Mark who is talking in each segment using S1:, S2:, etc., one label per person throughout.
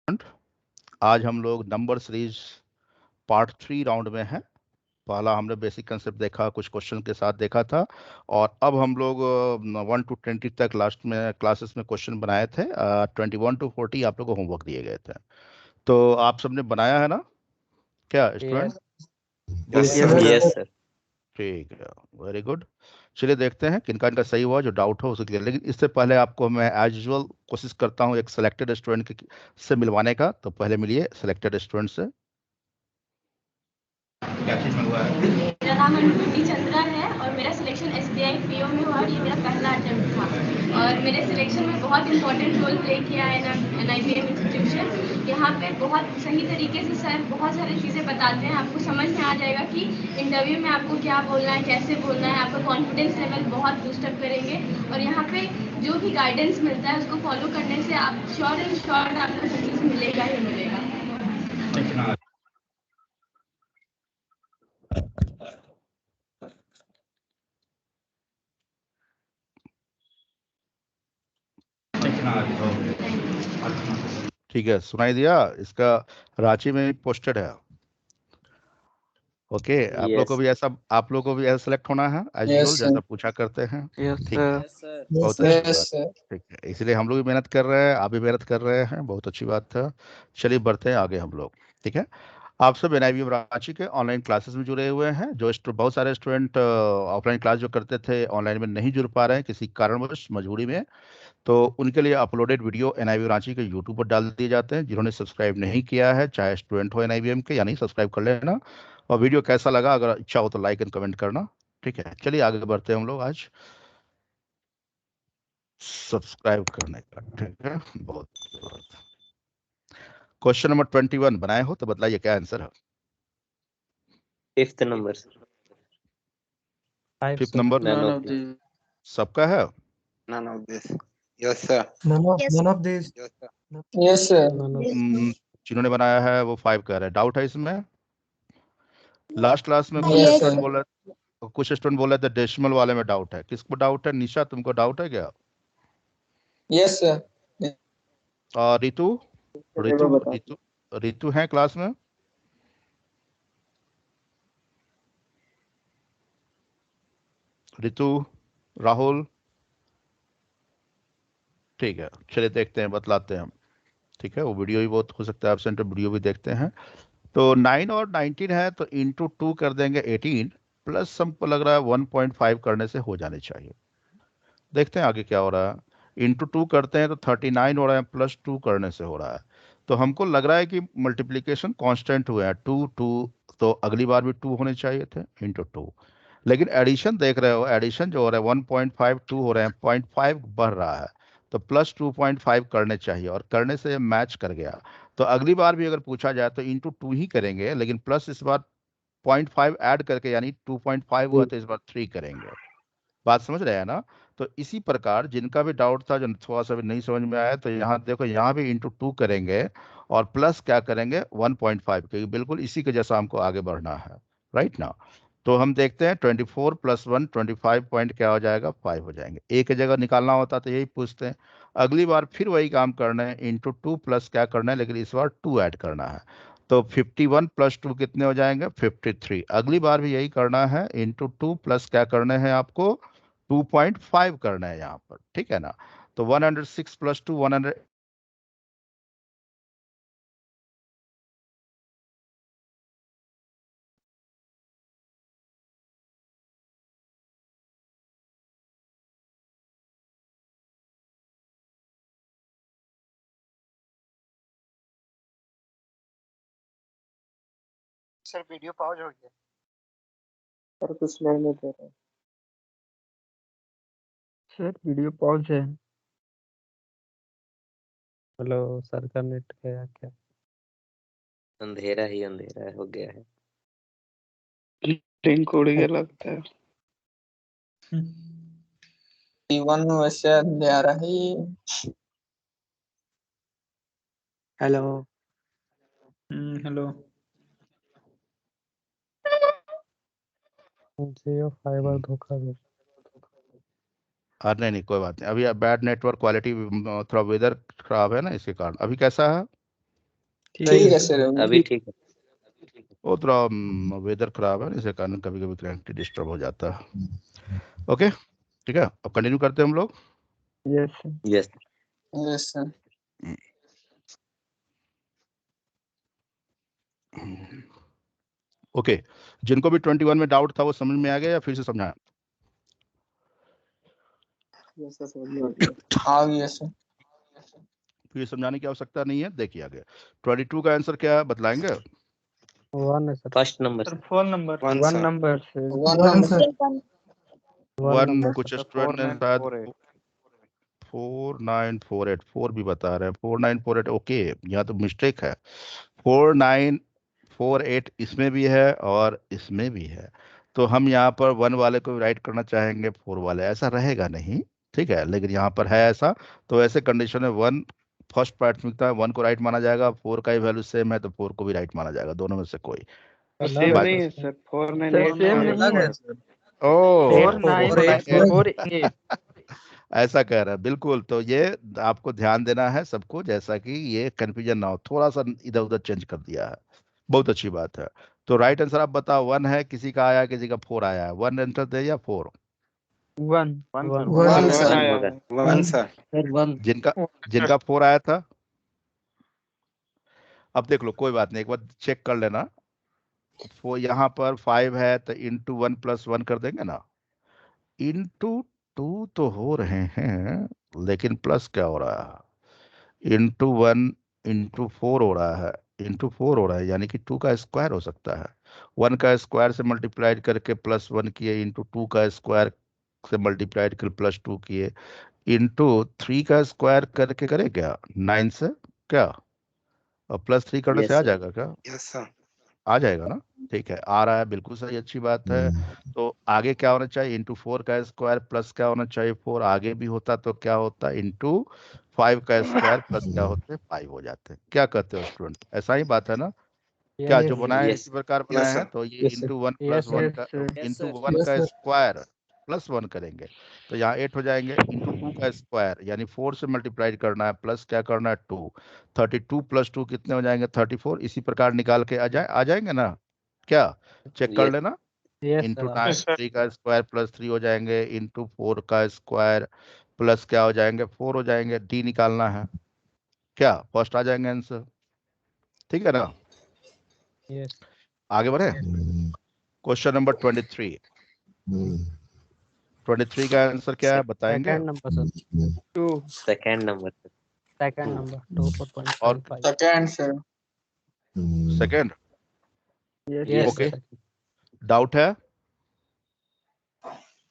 S1: आज हम लोग नंबर सीरीज पार्ट 3 राउंड में हैं। पहला हमने बेसिक कंसेप्ट देखा, कुछ क्वेश्चन के साथ देखा था, और अब हम लोग 1 to 20 तक लास्ट में क्लासेस में क्वेश्चन बनाए थे। 21 to 40 आप लोग को होमवर्क दिए गए थे, तो आप सबने बनाया है ना क्या स्टूडेंट?
S2: Yes sir.
S1: ठीक है, वेरी गुड। चलिए देखते हैं किनका इनका सही हुआ, जो डाउट हो उसे क्लियर। लेकिन इससे पहले आपको मैं एज यूजुअल कोशिश करता हूँ एक सिलेक्टेड स्टूडेंट से मिलवाने का। तो पहले मिलिए सिलेक्टेड स्टूडेंट से। क्या चीज में हुआ है?
S3: मेरा नाम अनुभूति चंद्रा है और मेरा सिलेक्शन एसबीआई पीओ में हुआ और ये मेरा पहला अटेम्प्ट था और मेरे सिलेक्शन में बहुत इंपॉर्टेंट रोल प्ले किया है एनआईबीएम इंस्टीट्यूशन। यहाँ पे बहुत सही तरीके से सर बहुत सारी चीज़ें बताते हैं, आपको समझ में आ जाएगा कि इंटरव्यू में आपको क्या बोलना है, कैसे बोलना है। आपका कॉन्फिडेंस लेवल बहुत बूस्टअप करेंगे और यहाँ पे जो भी गाइडेंस मिलता है उसको फॉलो करने से आप श्योर एंड श्योर आपको सक्सेस मिलेगा ही मिलेगा।
S1: ठीक है, सुनाई दिया? इसका रांची में पोस्टेड है। ओके, आप लोग को भी ऐसा सेलेक्ट होना है एज यूजुअल, जैसा पूछा करते हैं। ठीक है, बहुत अच्छी बात। ठीक है, इसलिए हम लोग भी मेहनत कर रहे हैं, आप भी मेहनत कर रहे हैं, बहुत अच्छी बात है। चलिए बढ़ते हैं आगे हम लोग। ठीक है, आप सब एनआईबीएम रांची के ऑनलाइन क्लासेस में जुड़े हुए हैं। बहुत सारे स्टूडेंट ऑफलाइन क्लास जो करते थे ऑनलाइन में नहीं जुड़ पा रहे हैं किसी कारणवश, मजबूरी में। तो उनके लिए अपलोडेड वीडियो एनआईबीएम रांची के यूट्यूब पर डाल दिए जाते हैं। जिन्होंने सब्सक्राइब नहीं किया है, चाहे स्टूडेंट हो एनआईबीएम के या नहीं, सब्सक्राइब कर लेना। और वीडियो कैसा लगा, अगर इच्छा हो तो लाइक एंड कमेंट करना। ठीक है, चलिए आगे बढ़ते हैं हम लोग आज सब्सक्राइब करने का। ठीक है, बहुत क्वेश्चन नंबर 21 बनाए हो तो बतलाइए क्या आंसर है।
S2: 5th number sir.
S1: 5th number सबका है?
S4: None of this. Yes, sir.
S5: None of these.
S4: Yes, sir.
S5: Yes, sir.
S1: जिन्होंने बनाया है वो 5 कह रहे हैं। डाउट है इसमें? लास्ट क्लास में कुछ
S5: Yes,
S1: स्टूडेंट
S5: sir.
S1: बोल रहे थे डेसिमल वाले में डाउट है। किसको डाउट है? निशा, तुमको डाउट है क्या?
S5: Yes, sir.
S1: और रितु रितु रितु रितु है क्लास में? रितु, राहुल? ठीक है, चलिए देखते हैं, बतलाते हैं हम। ठीक है, वो वीडियो भी बहुत हो सकता है एब्सेंट, वीडियो भी देखते हैं। तो 9 और 19 है तो इंटू 2 कर देंगे 18, प्लस हमको लग रहा है 1.5 करने से हो जाने चाहिए। देखते हैं आगे क्या हो रहा है। इंटू 2 करते हैं तो 39 हो रहा है, प्लस 2 करने से हो रहा है। तो हमको लग रहा है कि मल्टीप्लिकेशन कांस्टेंट हुए हैं, 2 2, तो अगली बार भी 2 होने चाहिए थे इंटू 2। लेकिन एडिशन देख रहे हो, एडिशन जो हो रहा है 1.5 2 हो रहे हैं, 0.5 बढ़ रहा है, तो प्लस 2.5 करने चाहिए और करने से ये मैच कर गया। तो अगली बार भी अगर पूछा जाए तो इंटू 2 ही करेंगे, लेकिन प्लस इस बार 0.5 ऐड करके, यानी 2.5 हुआ तो इस बार 3 करेंगे। बात समझ रहे हैं ना? तो इसी प्रकार जिनका भी डाउट था, जो थोड़ा सा भी नहीं समझ में आया, तो यहाँ देखो, यहाँ भी इंटू 2 करेंगे और प्लस क्या करेंगे 1.5, क्योंकि बिल्कुल इसी के जैसा हमको आगे बढ़ना है। राइट ना? तो हम देखते हैं 24 + 1 25 पॉइंट क्या हो जाएगा, 5 हो जाएंगे। एक की जगह निकालना होता तो यही पूछते हैं। अगली बार फिर वही काम करना है, इंटू 2 प्लस क्या करना है, लेकिन इस बार 2 ऐड करना है। तो 51 + 2 कितने हो जाएंगे, 53। अगली बार भी यही करना है, इंटू 2 प्लस क्या करना है आपको, 2.5 करना है यहाँ पर। ठीक है ना? तो 106 + 2 100।
S5: सर वीडियो पॉज हो गया।
S2: सर कुछ नहीं दे रहा।
S6: सर वीडियो पॉज है।
S7: हेलो सर, का नेट गया क्या?
S2: अंधेरा ही अंधेरा हो गया है।
S4: लिंक उड़ गया लगता है।
S5: T1 वैसे आ रहा है।
S6: हेलो। हेलो।
S7: जियो फाइबर धोखा दे।
S1: नहीं नहीं, कोई बात नहीं। अभी बैड नेटवर्क क्वालिटी, थोड़ा वेदर खराब है ना, इसके कारण। अभी कैसा है?
S5: ठीक है सर।
S2: अभी ठीक है।
S1: वो थोड़ा वेदर खराब है, इसे कारण कभी कभी कनेक्टिविटी डिस्टर्ब हो जाता है। ओके ठीक है, अब कंटिन्यू करते हैं हम लोग।
S6: Yes
S2: yes
S5: yes sir.
S1: Okay, जिनको भी 21 में डाउट था वो समझ में आ गया या फिर से समझाया?
S5: आ गया सर।
S1: फिर समझाने की आवश्यकता नहीं है, देखिए आगे 22 का आंसर क्या है बतलाएंगे?
S7: 1 है sir.
S2: First number.
S6: Sir 4 number.
S4: 1
S6: 1
S4: sir.
S6: Number से
S5: 1 सर।
S7: 1
S1: वन
S7: नंबर
S1: कुछ
S7: सर।
S1: स्टूडेंट ने शायद 4948 4 भी बता रहे हैं, 4948 ओके, यहाँ तो मिस्टेक है। 4948 इसमें भी है और इसमें भी है, तो हम यहाँ पर 1 वाले को राइट करना चाहेंगे, 4 वाले, ऐसा रहेगा नहीं, ठीक है, लेकिन यहाँ पर है ऐसा। तो ऐसे कंडीशन में 1 फर्स्ट प्राथमिकता है, 1 को राइट माना जाएगा, 4 का ही वैल्यू सेम है तो 4 को भी राइट माना जाएगा, दोनों में से कोई।
S6: सेम
S1: बाकी-
S6: नहीं है सर। 498 सेम नहीं है।
S1: ओ
S6: 4948
S1: ऐसा कह रहा है, बिल्कुल। तो ये आपको ध्यान देना है सबको, जैसा कि ये कंफ्यूजन ना हो, थोड़ा सा इधर उधर चेंज कर दिया है, बहुत अच्छी बात है। तो राइट आंसर आप बताओ, 1 है, किसी का आया, किसी का 4 आया है, 1 आंसर दे या 4?
S6: 1
S5: 1 सर।
S4: 1 सर।
S1: जिनका जिनका 4 आया था, अब देख लो, कोई बात नहीं, एक बार चेक कर लेना। वो यहाँ पर 5 है तो इंटू 1 प्लस 1 कर देंगे ना, इंटू 2 तो हो रहे हैं, लेकिन प्लस क्या हो रहा है, इंटू 1 इंटू 4 हो रहा है, इंटू 4 हो रहा है, यानी कि 2 का स्क्वायर हो सकता है। 1 का स्क्वायर से मल्टीप्लाइड करके प्लस 1 किए, इंटू 2 का स्क्वायर से मल्टीप्लाइड कर प्लस 2 किए, इंटू 3 का स्क्वायर करके करे क्या 9 से, क्या और प्लस 3 करने से
S2: यस
S1: आ
S2: सर।
S1: जाएगा क्या?
S4: Yes sir.
S1: आ जाएगा ना, ठीक है, आ रहा है, बिल्कुल सही, अच्छी बात है। तो आगे क्या होना चाहिए, इंटू 4 का स्क्वायर प्लस क्या होना चाहिए, 4 आगे भी होता तो क्या होता, इंटू 5 का स्क्वायर प्लस क्या होते, 5 हो जाते। क्या कहते हो स्टूडेंट, ऐसा ही बात है ना? क्या जो बनाए हैं
S2: यस
S1: इसी प्रकार
S4: यस
S1: बनाए हैं,
S4: सर।
S1: तो ये
S5: yes sir.
S1: Into 1
S7: yes
S1: plus 1
S6: yes
S1: का
S6: सर।
S1: इंटू 1 का स्क्वायर प्लस 1 करेंगे तो यहाँ 8 हो जाएंगे, इंटू 2 का स्क्वायर यानी 4 से मल्टीप्लाइड करना है, प्लस क्या करना है 2, 32 प्लस 2 कितने हो जाएंगे 34, इसी प्रकार निकाल के आ जाएंगे ना, क्या चेक कर
S2: यस
S1: लेना।
S7: Yes
S1: into
S7: sir.
S1: 3 का स्क्वायर प्लस 3 हो जाएंगे, इंटू 4 का स्क्वायर प्लस क्या हो जाएंगे 4 हो जाएंगे, डी निकालना है, क्या फर्स्ट आ जाएंगे आंसर, ठीक है ना?
S7: यस
S1: आगे बढ़े, क्वेश्चन नंबर 23। 23 का आंसर क्या है बताएंगे?
S7: Second number sir.
S6: 2
S2: second number.
S7: Second number 2 for
S1: और
S7: 0.55
S5: second sir.
S1: Second,
S7: yes
S1: okay,
S7: sir.
S1: Doubt है?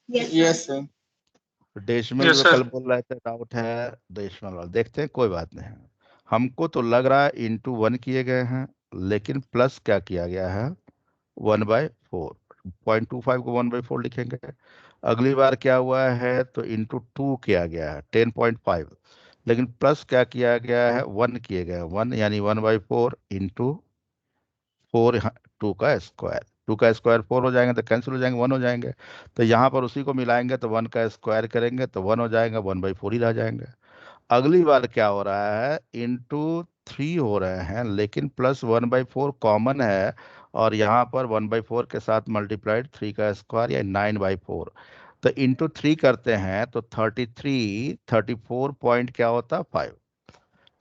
S5: Yes sir.
S1: डेसिमल में तो कल बोल रहे थे डाउट है, डेसिमल वाला देखते हैं, कोई बात नहीं। हमको तो लग रहा है इंटू 1 किए गए हैं, लेकिन प्लस क्या किया गया है 1/4, 0.25 को 1/4 लिखेंगे। अगली बार क्या हुआ है तो इंटू 2 किया गया है 10.5, लेकिन प्लस क्या किया गया है 1 किए गए हैं, 1 यानी 1/4 इंटू 4, 2 का स्क्वायर, 2 का स्क्वायर 4 हो जाएंगे तो कैंसिल हो जाएंगे, 1 हो जाएंगे। तो यहाँ पर उसी को मिलाएंगे तो 1 का स्क्वायर करेंगे तो 1 हो जाएगा, 1/4 ही रह जाएंगे। अगली बार क्या हो रहा है, इंटू 3 हो रहे हैं, लेकिन प्लस 1/4 कॉमन है, और यहाँ पर 1/4 के साथ मल्टीप्लाइड 3 का स्क्वायर या 9/4, तो इंटू 3 करते हैं तो 34 पॉइंट क्या होता 5,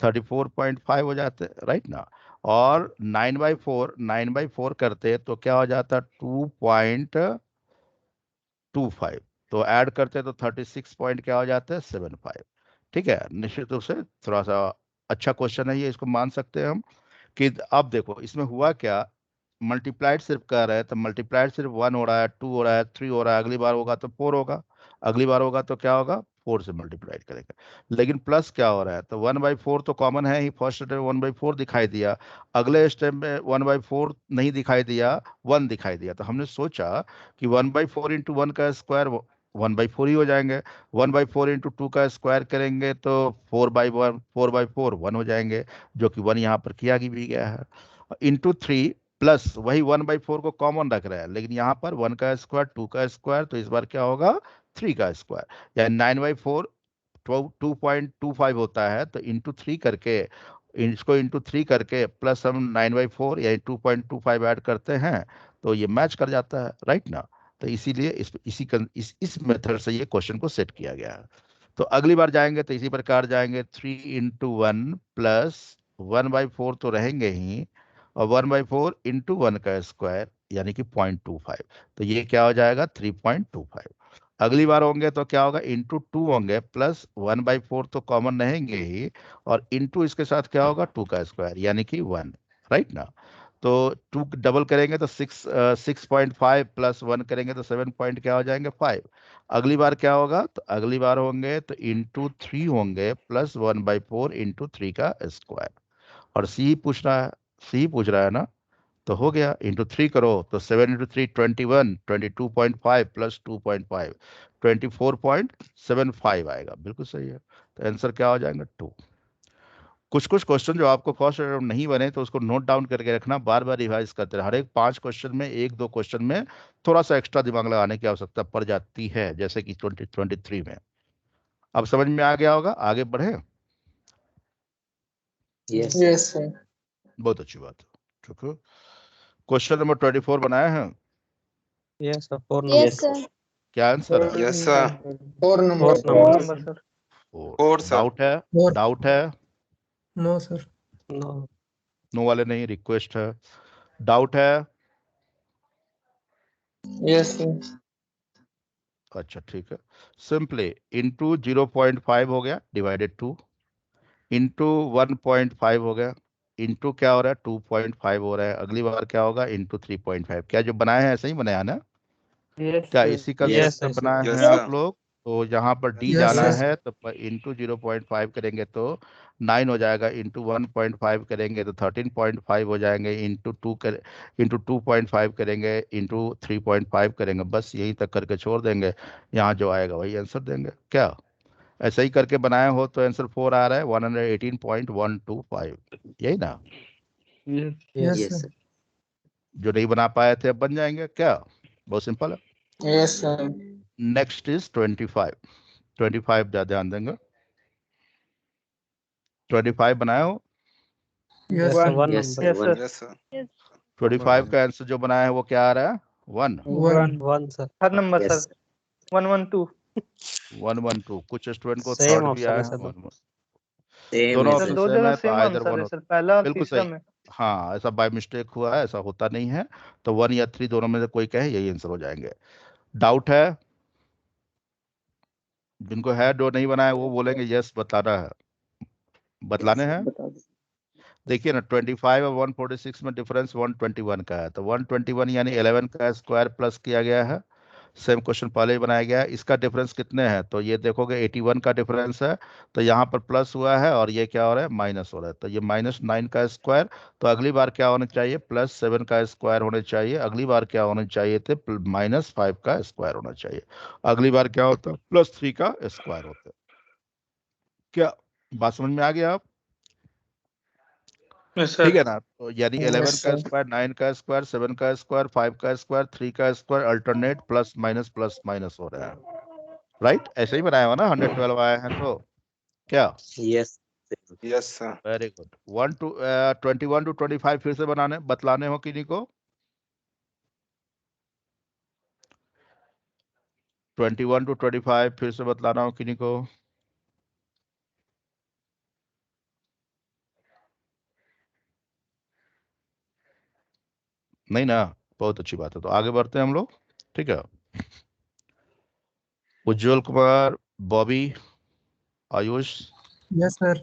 S1: 34.5 हो जाते, राइट ना? और 9/4 करते तो क्या हो जाता 2.25, तो ऐड करते तो 36 पॉइंट क्या हो जाते हैं 75, ठीक है। निश्चित रूप से थोड़ा सा अच्छा क्वेश्चन है ये, इसको मान सकते हैं हम कि अब देखो इसमें हुआ क्या, मल्टीप्लाइड सिर्फ कर रहे हैं तो मल्टीप्लाइड सिर्फ 1 हो रहा है, 2 हो रहा है, 3 हो रहा है, अगली बार होगा तो 4 होगा, अगली बार होगा तो क्या होगा 4 से मल्टीप्लाइड करेंगे, लेकिन प्लस क्या हो रहा है तो 1/4 तो कॉमन है ही, फर्स्ट स्टेप 1/4 दिखाई दिया, अगले स्टेप में 1/4 नहीं दिखाई दिया, 1 दिखाई दिया, तो हमने सोचा कि 1/4 इंटू 1 का स्क्वायर 1/4 ही हो जाएंगे, 1/4 इंटू 2 का स्क्वायर करेंगे तो 4/4 1 हो जाएंगे, जो कि 1 यहाँ पर किया भी गया है, इंटू 3 प्लस वही 1/4 को कॉमन रख रहे हैं, लेकिन यहाँ पर 1 का स्क्वायर 2 का स्क्वायर, तो इस बार क्या होगा 3 का स्क्वायर, या 9/4 2.25 होता है, तो इंटू 3 करके इसको इंटू 3 करके प्लस हम 9/4 या 2.25 ऐड करते हैं तो ये मैच कर जाता है, राइट ना। तो इसीलिए इस मेथड से ये क्वेश्चन को सेट किया गया है। तो अगली बार जाएंगे तो इसी प्रकार जाएंगे, 3 × 1 प्लस 1/4 तो रहेंगे ही, और 1/4 × 1 का स्क्वायर यानी कि 0.25, तो ये क्या हो जाएगा 3.25। अगली बार होंगे तो क्या होगा, इंटू 2 होंगे, प्लस 1/4 तो कॉमन रहेंगे ही, और इंटू इसके साथ क्या होगा 2 का स्क्वायर यानी कि 1, राइट ना। तो 2 डबल करेंगे तो 6.5 प्लस 1 करेंगे तो 7 पॉइंट क्या हो जाएंगे 5। अगली बार क्या होगा, तो अगली बार होंगे तो इंटू 3 होंगे प्लस 1/4 इंटू 3 का स्क्वायर, और सी पूछ रहा है, सी पूछ रहा है ना, तो हो गया इंटू 3 करो तो 7 × 3 21, 22.5 प्लस 2.5 24.75 आएगा, बिल्कुल सही है। तो आंसर क्या हो जाएगा 2। कुछ कुछ क्वेश्चन जो आपको फर्स्ट राउंड नहीं बने तो उसको नोट डाउन करके रखना, बार बार रिवाइज करते रहे। हर एक 5 क्वेश्चन में 1-2 क्वेश्चन में थोड़ा सा एक्स्ट्रा दिमाग लगाने की आवश्यकता पड़ जाती है, जैसे कि 2023 में। अब समझ में आ गया होगा, आगे बढ़े।
S2: Yes
S5: Yes, sir.
S1: बहुत अच्छी बात है, ठीक है। क्वेश्चन नंबर 24 बनाया है,
S7: Yes, sir. 4
S2: yes
S7: number.
S2: Sir
S1: क्या आंसर है?
S4: Yes, sir.
S5: 4 number.
S7: 4 number.
S6: sir.
S4: 4, sir.
S1: Doubt है?
S5: 4.
S1: डाउट है?
S5: No, sir.
S7: No.
S1: नो वाले नहीं, रिक्वेस्ट है। डाउट है?
S5: Yes, sir.
S1: अच्छा ठीक है। सिंपली इंटू 0.5 हो गया डिवाइडेड 2, इंटू 1.5 हो गया, इंटू क्या हो रहा है 2.5 हो रहा है। अगली बार क्या होगा इंटू 3.5। क्या जो बनाए हैं ऐसे ही बनाया ना?
S6: Yes,
S1: क्या
S6: sir.
S1: इसी
S7: Yes,
S1: कंसेप्ट से
S7: yes.
S1: बनाए
S4: Yes,
S1: हैं आप
S4: sir.
S1: लोग? तो यहाँ पर डी
S5: Yes,
S1: जाना
S5: sir.
S1: है तो इंटू 0.5 करेंगे तो 9 हो जाएगा, इंटू 1.5 करेंगे तो 13.5 हो जाएंगे, इंटू 2.5 करेंगे, इंटू 3.5 करेंगे, बस यही तक करके छोड़ देंगे। यहाँ जो आएगा वही आंसर देंगे। क्या ऐसा ही करके बनाए हो तो आंसर 4 आ रहा है, 118.125, यही ना।
S6: Yes.
S5: Yes,
S2: yes
S5: sir.
S2: Sir
S1: जो नहीं बना पाए थे अब बन जाएंगे, क्या बहुत सिंपल है।
S5: Yes, sir.
S1: नेक्स्ट इज 25 ज्यादा ध्यान देंगे। 25 बनाए हो?
S5: Yes,
S7: Yes, sir.
S5: sir.
S7: 1
S2: yes
S7: number.
S2: Sir
S6: Yes, sir.
S4: Yes, sir.
S1: 25 का आंसर जो बनाया है वो क्या आ रहा है 1
S5: 1.
S7: 1, sir.
S6: Third number,
S2: yes
S6: sir. 112.
S1: 112। कुछ स्टूडेंट को
S7: Same
S1: थर्ड भी
S7: option
S1: आया
S7: है
S1: है
S7: सर।
S1: 11।
S2: सेम
S1: दोनों
S2: है
S6: सर
S1: ऑप्शन
S2: सर
S6: दो
S1: सेम
S6: जगह
S1: है तो
S6: सेम
S1: आइदर
S6: आंसर
S1: वन
S6: है
S1: हो,
S6: सर, पहला और
S1: बिल्कुल
S6: तीसरा
S1: सही।
S6: में।
S1: हाँ ऐसा बाय मिस्टेक हुआ है, ऐसा होता नहीं है। तो 1 या 3 दोनों में से कोई कहे यही आंसर हो जाएंगे। डाउट है? जिनको है जो नहीं बनाया वो बोलेंगे यस बताना है, बतलाने हैं।
S6: बता दो।
S1: देखिए ना 25 और 146 में डिफरेंस 121 का है, तो 121 यानी 11 का स्क्वायर प्लस किया गया है। सेम क्वेश्चन पहले ही बनाया गया है। इसका डिफरेंस कितने हैं तो ये देखोगे 81 का डिफरेंस है, तो यहाँ पर प्लस हुआ है और ये क्या हो रहा है माइनस हो रहा है, तो ये -9 का स्क्वायर। तो अगली बार क्या होना चाहिए +7 का स्क्वायर होना चाहिए। अगली बार क्या होना चाहिए थे -5 का स्क्वायर होना चाहिए। अगली बार क्या होता +3 का स्क्वायर होता। क्या बात समझ में आ गया आप?
S5: Yes, sir.
S1: ठीक है ना। तो यानी 11
S5: Yes,
S1: का
S5: sir.
S1: स्क्वायर, 9 का स्क्वायर, 7 का स्क्वायर, 5 का स्क्वायर, 3 का स्क्वायर, अल्टरनेट प्लस माइनस हो रहा है, राइट। ऐसे ही बनाया हुआ ना 112 आया है तो क्या।
S2: Yes
S4: Yes, sir.
S1: Very good. 21 to 25 फिर से बनाने बतलाने हो किन्हीं को? 21 to 25 फिर से बतलाना हो किन्हीं को? नहीं ना, बहुत अच्छी बात है। तो आगे बढ़ते हैं हम लोग, ठीक है। उज्जवल कुमार, बॉबी, आयुष,
S5: Yes, sir.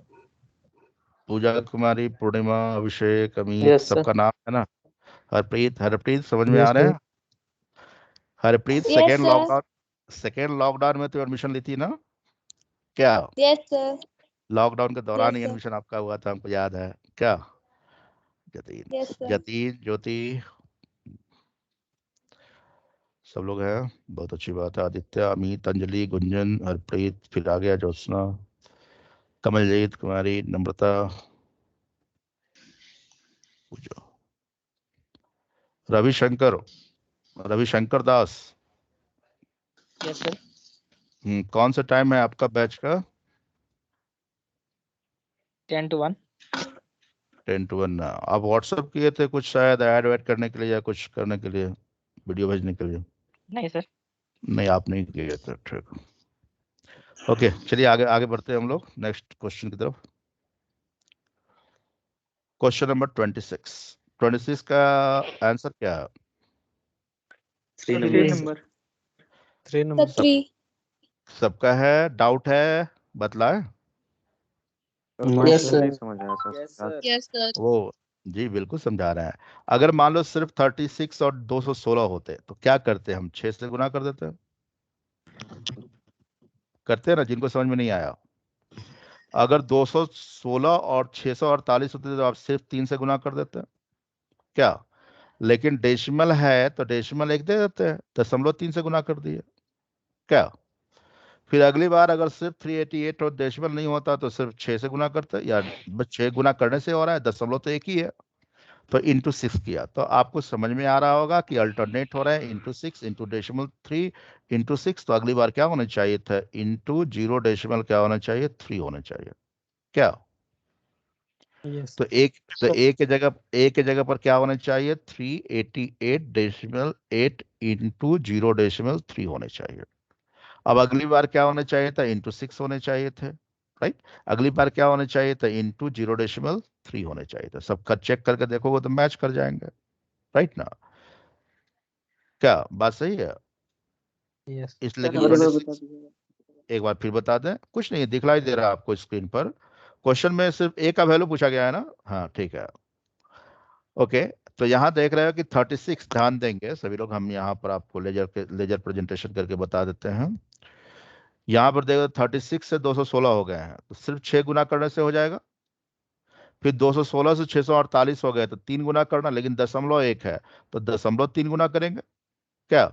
S1: पूजा कुमारी, पूर्णिमा, अभिषेक, अमित,
S6: Yes, sir.
S1: सबका नाम है ना। हरप्रीत, हरप्रीत समझ में आ
S7: Yes,
S1: रहे
S7: sir.
S1: हैं? Harpreet
S3: Yes, sir.
S1: Second lockdown में तो एडमिशन ली थी ना? क्या
S3: Yes, sir.
S1: लॉकडाउन के दौरान
S3: Yes,
S1: ही
S3: sir.
S1: एडमिशन आपका हुआ था, हमको याद है। क्या जतीन,
S3: Yes, sir.
S1: जतीन, ज्योति, सब लोग हैं, बहुत अच्छी बात है। आदित्य, अमित, अंजलि, गुंजन, हरप्रीत, फिर आ गया ज्योत्सना, कमलजीत, कुमारी, नम्रता, पूजा, रविशंकर, रविशंकर दास।
S6: Yes, sir.
S1: कौन सा टाइम है आपका बैच का?
S6: 10 to 1.
S1: 10 to 1। आप व्हाट्सएप किए थे कुछ शायद ऐड वैड करने के लिए या कुछ करने के लिए, वीडियो भेजने के लिए?
S6: नहीं सर।
S1: नहीं, आप नहीं किए थे, ठीक। ओके, चलिए आगे आगे बढ़ते हैं हम लोग नेक्स्ट क्वेश्चन की तरफ। Question number 26। 26 का आंसर क्या है?
S2: 3
S6: 3
S2: नंबर
S6: नंबर।
S7: 3 number.
S1: सब सबका है, डाउट है, बतलाए।
S5: Yes, sir.
S2: समझ आया सर।
S3: Yes sir.
S1: वो जी बिल्कुल समझा रहे हैं। अगर मान लो सिर्फ 36 और 216 होते तो क्या करते हम? 6 से गुना कर देते। करते हैं ना, जिनको समझ में नहीं आया। अगर 216 और 648 होते तो आप सिर्फ 3 से गुना कर देते क्या? लेकिन डेसिमल है तो डेसिमल 1 दे देते हैं, 0.3 से गुना कर दिए क्या? फिर अगली बार अगर सिर्फ 388 और डेसिमल नहीं होता तो सिर्फ 6 से गुना करते, या बस 6 गुना करने से हो रहा है, दशमलव तो एक ही है, तो इंटू 6 किया। तो आपको समझ में आ रहा होगा कि अल्टरनेट हो रहा है इंटू 6 इंटू डेसिमल 3 इंटू 6। तो अगली बार क्या होना चाहिए था? इंटू 0 डेसिमल क्या होना चाहिए? 3 होना चाहिए क्या?
S7: Yes.
S1: तो एक के जगह पर क्या होना चाहिए? 388 डेसिमल 8 इंटू 0 डेसिमल 3 होने चाहिए। अब अगली बार क्या होना चाहिए था? इंटू 6 होने चाहिए थे, राइट। अगली बार क्या होना चाहिए था? इंटू 0 डेसिमल 3 होने चाहिए था। सबका चेक करके देखोगे तो मैच कर जाएंगे, राइट ना? क्या बात सही है?
S7: Yes.
S1: इसलिए कि
S6: और एक बार
S1: 26
S6: बता दीजिएगा।
S1: एक बार फिर बता दें, कुछ नहीं दिखलाई दे रहा आपको स्क्रीन पर। क्वेश्चन में सिर्फ ए का वैल्यू पूछा गया है ना? हाँ ठीक है, ओके। तो यहाँ देख रहे हो कि 36, ध्यान देंगे सभी लोग, हम यहाँ पर आपको लेजर प्रेजेंटेशन करके बता देते हैं। यहाँ पर देखो 36 से 216 हो गए हैं, तो सिर्फ 6 गुना करने से हो जाएगा। फिर 216 से 648 हो गए तो 3 गुना करना, लेकिन दशमलव 1 है तो दशमलव 3 गुना करेंगे क्या?